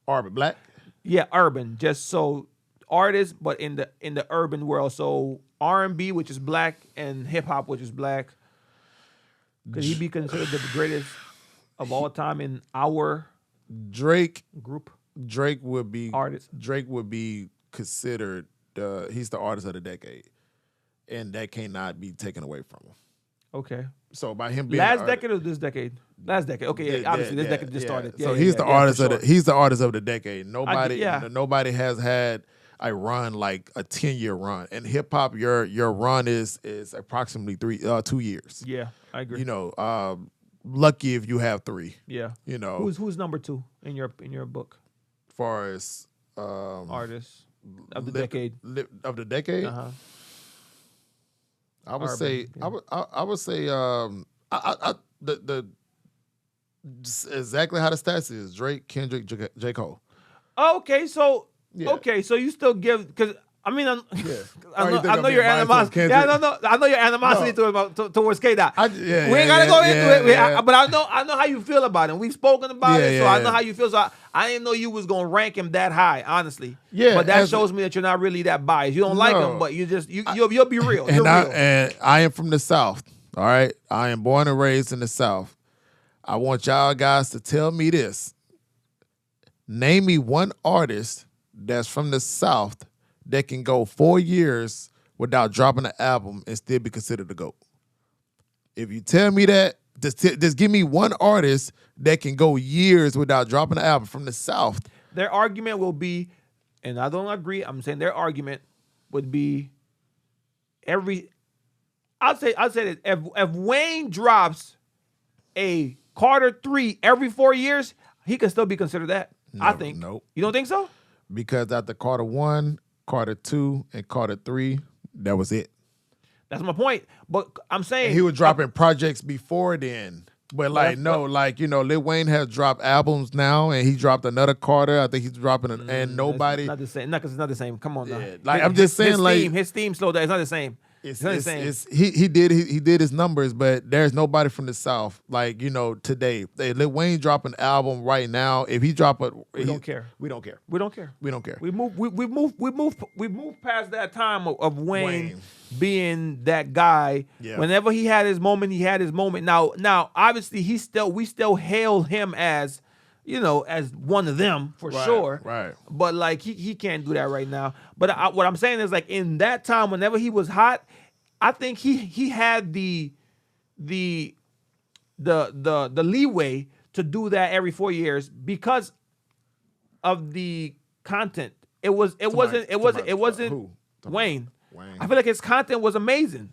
urban black.
Yeah, urban. Just so artists, but in the urban world. So R&B, which is black, and hip hop, which is black. Could he be considered the greatest of all time in our
Drake
group?
Drake would be
Artist.
Drake would be considered he's the artist of the decade, and that cannot be taken away from him.
Okay.
So by him being
Last decade or this decade? Last decade. Okay, yeah, obviously this decade just started.
So he's the artist of he's the artist of the decade. Nobody
yeah.
nobody has had a run like a 10-year run. And hip hop, your run is approximately 2 years.
Yeah, I agree.
You know, lucky if you have 3.
Yeah.
You know,
who's number 2 in your book?
As far as
Artists of the decade.
Of the decade?
Uh-huh.
I would
Urban,
say
yeah.
I would say the exactly how the stats is Drake, Kendrick, J. Cole.
Okay, so
Yeah.
okay, so you still give because I mean
Yeah.
I know your animosity. Yeah, I know your animosity towards K-Dot. We ain't gotta go into it. But I know how you feel about him. We've spoken about it, so I know how you feel. So I didn't know you was gonna rank him that high, honestly.
Yeah,
but that shows me that you're not really that biased. You don't like him, but you'll be real. You're real.
And I am from the South. All right, I am born and raised in the South. I want y'all guys to tell me this. Name me one artist that's from the South that can go 4 years without dropping an album and still be considered the GOAT. If you tell me that, just give me one artist that can go years without dropping an album from the South.
Their argument will be, and I don't agree, I'm saying their argument would be I'll say this, if Wayne drops a Carter 3 every 4 years, he can still be considered that. I think.
Nope.
You don't think so?
Because after Carter 1, Carter 2, and Carter 3, that was it.
That's my point. But I'm saying
And he was dropping projects before then. But Lil Wayne has dropped albums now, and he dropped another Carter. I think he's dropping and nobody.
It's not the same. It's not the same. Come on, now.
Like I'm just saying,
his theme slowed down. It's not the same. It's not the same.
He did his numbers, but there's nobody from the South today. Lil Wayne drop an album right now. If he drop it,
we don't care.
We don't care.
We don't care.
We don't care.
We move past that time of Wayne being that guy.
Yeah.
Whenever he had his moment, he had his moment. Now, obviously, we still hail him as, as one of them for sure.
Right.
But like he can't do that right now. But what I'm saying is, like, in that time, whenever he was hot, I think he had the leeway to do that every 4 years because of the content. It wasn't
Who?
Wayne.
Wayne.
I feel like his content was amazing.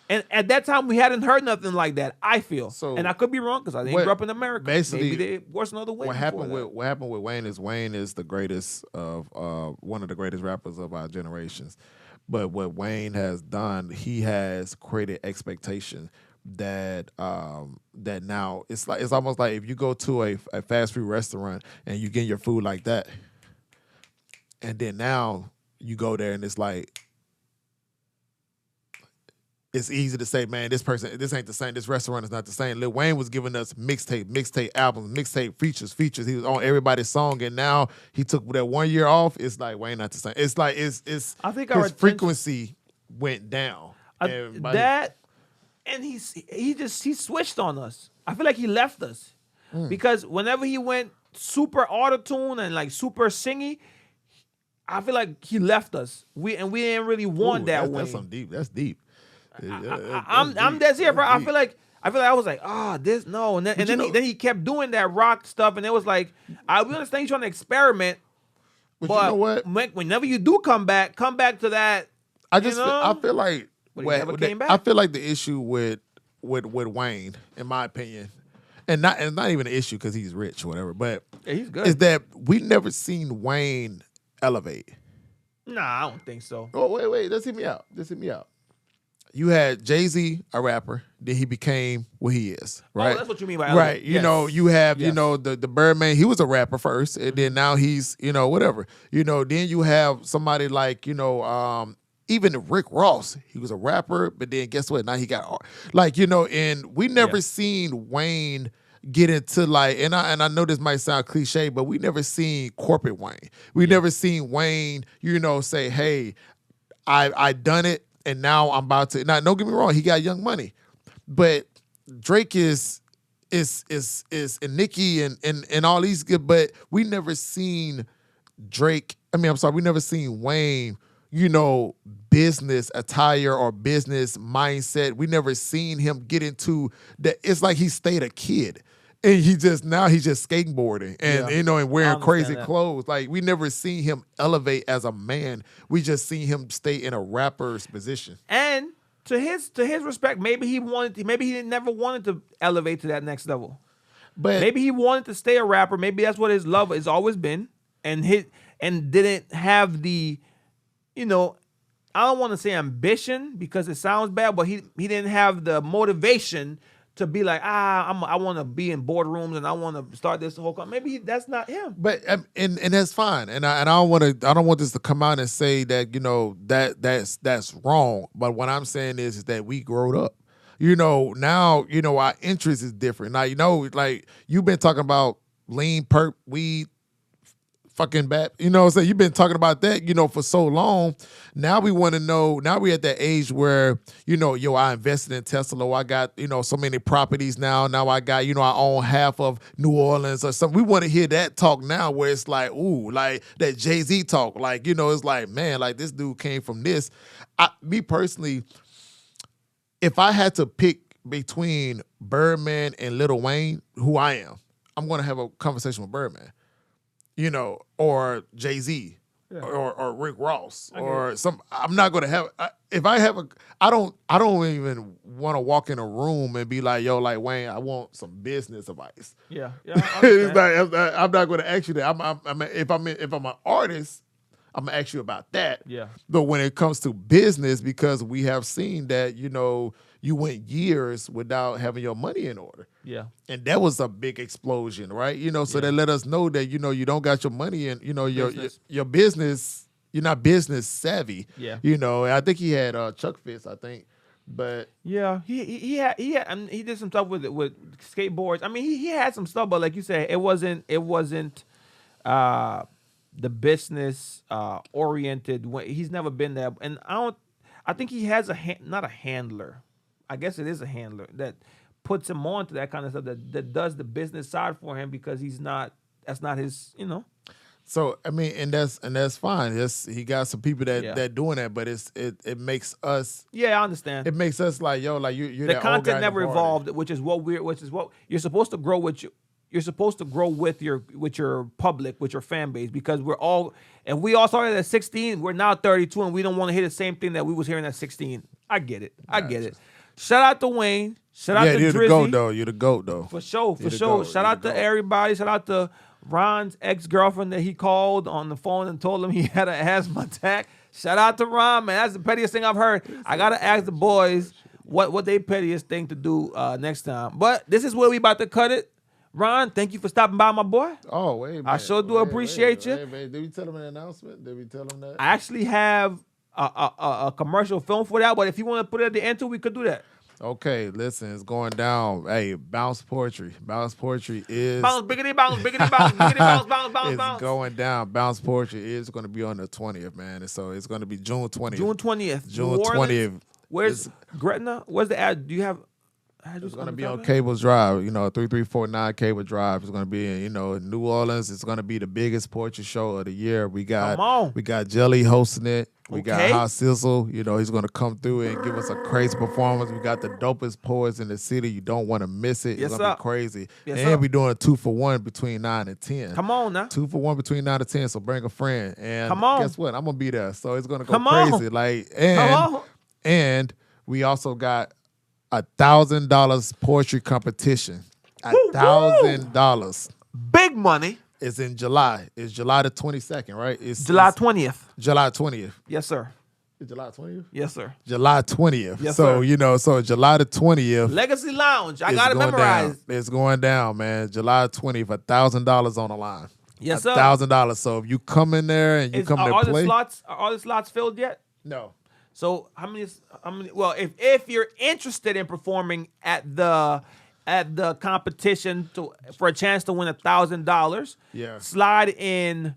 And at that time, we hadn't heard nothing like that, I feel.
So,
and I could be wrong because I didn't grow up in America.
Basically,
maybe there was another way.
What happened with Wayne is the greatest of one of the greatest rappers of our generations. But what Wayne has done, he has created expectation that now it's almost like if you go to a fast food restaurant and you get your food like that, and then now you go there and it's like, it's easy to say, man, this ain't the same. This restaurant is not the same. Lil Wayne was giving us mixtape albums, mixtape features. He was on everybody's song, and now he took that 1 year off. It's like Wayne not the same. It's like
I think
his frequency went down.
And he switched on us. I feel like he left us because whenever he went super auto-tune and like super singy, I feel like he left us. We didn't really want that way.
That's something deep. That's deep.
I'm dead serious, bro. I feel like I was like, this no, and then he kept doing that rock stuff, and it was like, we understand he's trying to experiment, but
you know what?
Whenever you do come back to that,
I feel like
came back.
I feel like the issue with Wayne, in my opinion, and not even an issue because he's rich or whatever, but
he's good.
Is that we never seen Wayne elevate.
Nah, I don't think so.
Oh wait, let's hear me out. You had Jay-Z, a rapper, then he became what he is, right?
Oh, that's what you mean by
right.
Yes.
You have the Birdman. He was a rapper first, and then now he's whatever. Then you have somebody like even Rick Ross. He was a rapper, but then guess what? Now he got art. And we never seen Wayne get into like, and I know this might sound cliche, but we never seen corporate Wayne. We never seen Wayne, say, hey, I done it, and now I'm about to. Now, don't get me wrong, he got Young Money, but Drake is and Nicki and all these good, but we never seen Drake. We never seen Wayne, business attire or business mindset. We never seen him get into that. It's like he stayed a kid. And he's just skateboarding and and wearing crazy clothes. Like we never seen him elevate as a man. We just seen him stay in a rapper's position.
And to his respect, maybe he never wanted to elevate to that next level. But maybe he wanted to stay a rapper. Maybe that's what his love has always been. And didn't have the, I don't want to say ambition because it sounds bad, but he didn't have the motivation to be like, I want to be in boardrooms and I want to start this whole. Maybe that's not him.
But and that's fine. And I don't want this to come out and say that that's wrong. But what I'm saying is that we growed up. Now our interest is different. Now like you've been talking about lean, perp, weed, fucking bad. So you've been talking about that, for so long. Now we want to know, now we're at that age where, I invested in Tesla. I got, so many properties now. Now I got, I own half of New Orleans or something. We want to hear that talk now where it's like, ooh, like that Jay-Z talk. Like, it's like, man, like this dude came from this. Me personally, if I had to pick between Birdman and Lil Wayne, who I am, I'm going to have a conversation with Birdman. Or Jay-Z, or Rick Ross, or some. I'm not gonna have. I don't even want to walk in a room and be like, yo, like Wayne, I want some business advice.
Yeah.
It's like, I'm not gonna ask you that. If I'm an artist, I'm gonna ask you about that.
Yeah.
But when it comes to business, because we have seen that, you went years without having your money in order.
Yeah.
And that was a big explosion, right? So that let us know that, you don't got your money in, your business, you're not business savvy.
Yeah.
I think he had Chuck Fitz, I think. But
yeah, he had he did some stuff with skateboards. I mean, he had some stuff, but like you said, it wasn't the business oriented. He's never been there, and I think he has not a handler. I guess it is a handler that puts him on to that kind of stuff that does the business side for him because that's not his,
So and that's fine. He got some people that doing that, but it makes us.
Yeah, I understand.
It makes us like, yo, like you're
the
that
content
old guy
never
in the party.
evolved, which is what you're supposed to grow with. You're supposed to grow with your public, with your fan base, because we all started at 16. We're now 32, and we don't want to hear the same thing that we was hearing at 16. I get it. Get it. Shout out to Wayne. Shout out to
you're
Drizzy.
The GOAT, though. You're the GOAT, though.
For sure. Shout out to everybody. Shout out to Ron's ex-girlfriend that he called on the phone and told him he had an asthma attack. Shout out to Ron, man. That's the pettiest thing I've heard. I got to ask the boys what they pettiest thing to do next time. But this is where we about to cut it. Ron, thank you for stopping by, my boy.
Oh, wait, man.
I sure do appreciate you.
Did we tell him an announcement? Did we tell him that?
I actually have a commercial film for that, but if you want to put it at the end too, we could do that.
Okay, listen, it's going down. Hey, Bounce Poetry. Bounce Poetry is...
Bounce, biggity, bounce, biggity, bounce, biggity, bounce, bounce, bounce, bounce.
It's going down. Bounce Poetry is going to be on the 20th, man. And so it's going to be June 20th.
June 20th.
June 20th.
Where's Gretna? Where's the ad? Do you have...
It's going to be on Cables Drive, 3349 Cable Drive. It's going to be in, New Orleans. It's going to be the biggest poetry show of the year. We got Jelly hosting it. We got Hot Sizzle. He's going to come through and give us a crazy performance. We got the dopest poets in the city. You don't want to miss it. It's going to be crazy.
Yes,
and we're doing 2-for-1 between 9 and 10.
Come on now.
2-for-1 between 9 and 10. So bring a friend. And
come on.
Guess what? I'm going to be there. So it's going to go crazy. And we also got $1,000 poetry competition. $1,000.
Big money.
It's in July. It's July the 22nd, right? It's
July 20th.
July 20th.
Yes, sir.
It's July 20th?
Yes, sir.
July 20th.
Yes,
so,
sir.
So July the 20th.
Legacy Lounge. I got it memorized.
It's going down, man. July 20th. $1,000 on the line.
Yes, sir.
$1,000. So if you come in there and you come to play.
Are all the slots filled yet?
No.
So how many? Well, if you're interested in performing at the at the competition for a chance to win $1,000.
Yeah.
Slide in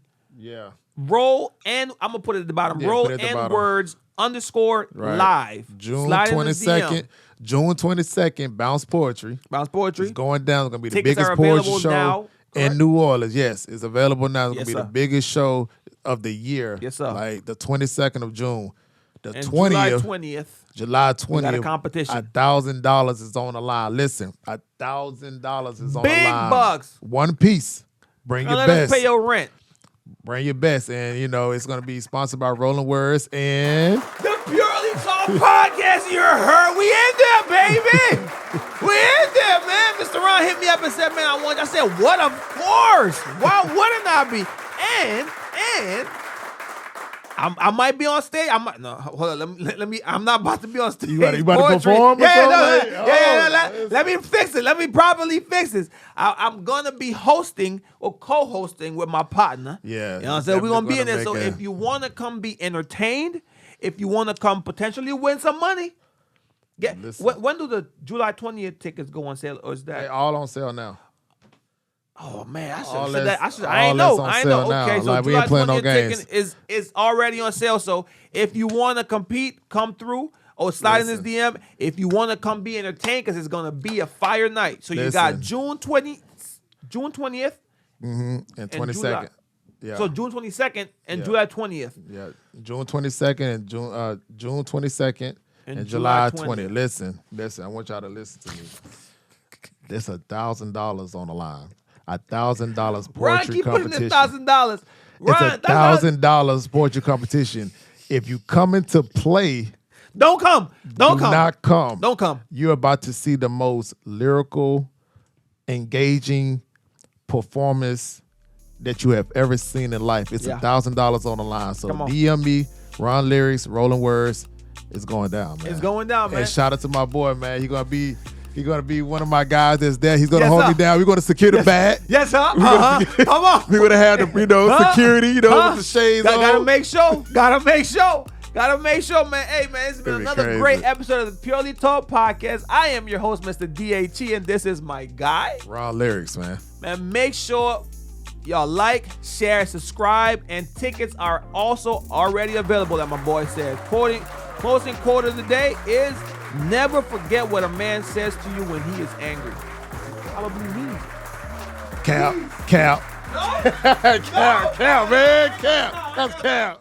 roll and I'm gonna put it at the bottom. Roll and words _ live.
June
Slide
22nd. June 22nd. Bounce Poetry.
Bounce Poetry.
It's going down. It's gonna be the
Tickets
biggest poetry show in New Orleans. Yes, it's available now. It's gonna be the biggest show of the year.
Yes, sir.
Like the 22nd of June. The
and
20th. July 20th.
We got a competition.
$1,000 is on the line. Listen, $1,000 is on the line.
Big bucks.
One piece. Bring your
let
best.
us pay your rent.
Bring your best. And, you know, it's going to be sponsored by Rolling Words and...
The Purely Talk Podcast. You heard. We in there, baby. We in there, man. Mr. Ron hit me up and said, man, I said, what? Of course. Why wouldn't I be? And I might be on stage. Hold on. Let me. I'm not about to be on stage.
You about to perform?
Let me fix it. Let me properly fix this. I'm gonna be hosting or co-hosting with my partner.
Yeah,
you know what I'm saying. We're gonna be in there. So if you want to come be entertained, if you want to come potentially win some money, when do the July 20th tickets go on sale? Or is that
they all on sale now?
Oh man, I should have said that. I ain't know. Okay, so
like,
July 20th
ticket
is already on sale. So if you want to compete, come through or slide in this DM. If you want to come be entertained, because it's gonna be a fire night. So you got June 20th,
and 22nd. Yeah.
So June 22nd and July 20th.
Yeah, June 22nd and June 22nd and July 20th. Listen. I want y'all to listen to me. There's $1,000 on the line. $1,000 poetry competition.
$1,000.
It's $1,000 poetry competition. If you come into play,
don't come.
Do not come.
Don't come.
You're about to see the most lyrical, engaging performance that you have ever seen in life. It's $1,000 on the line. So DM me, Ron Lyrics, Rolling Words. It's going down, man.
It's going down, man.
And shout out to my boy, man. He's gonna be one of my guys that's there. He's gonna hold me down. We're gonna secure the bag.
Yes, sir. Come on.
We're gonna have the security, with the shades on.
Gotta make sure. Gotta make sure, man. Hey, man, it's been another great episode of the Purely Talk Podcast. I am your host, Mr. DHE, and this is my guy,
Ron Lyrics, man.
Man, make sure y'all like, share, subscribe, and tickets are also already available, like my boy said. Closing quote of the day is, never forget what a man says to you when he is angry. Probably me.
Cap.
No.
Cap, man. Cap. That's Cap.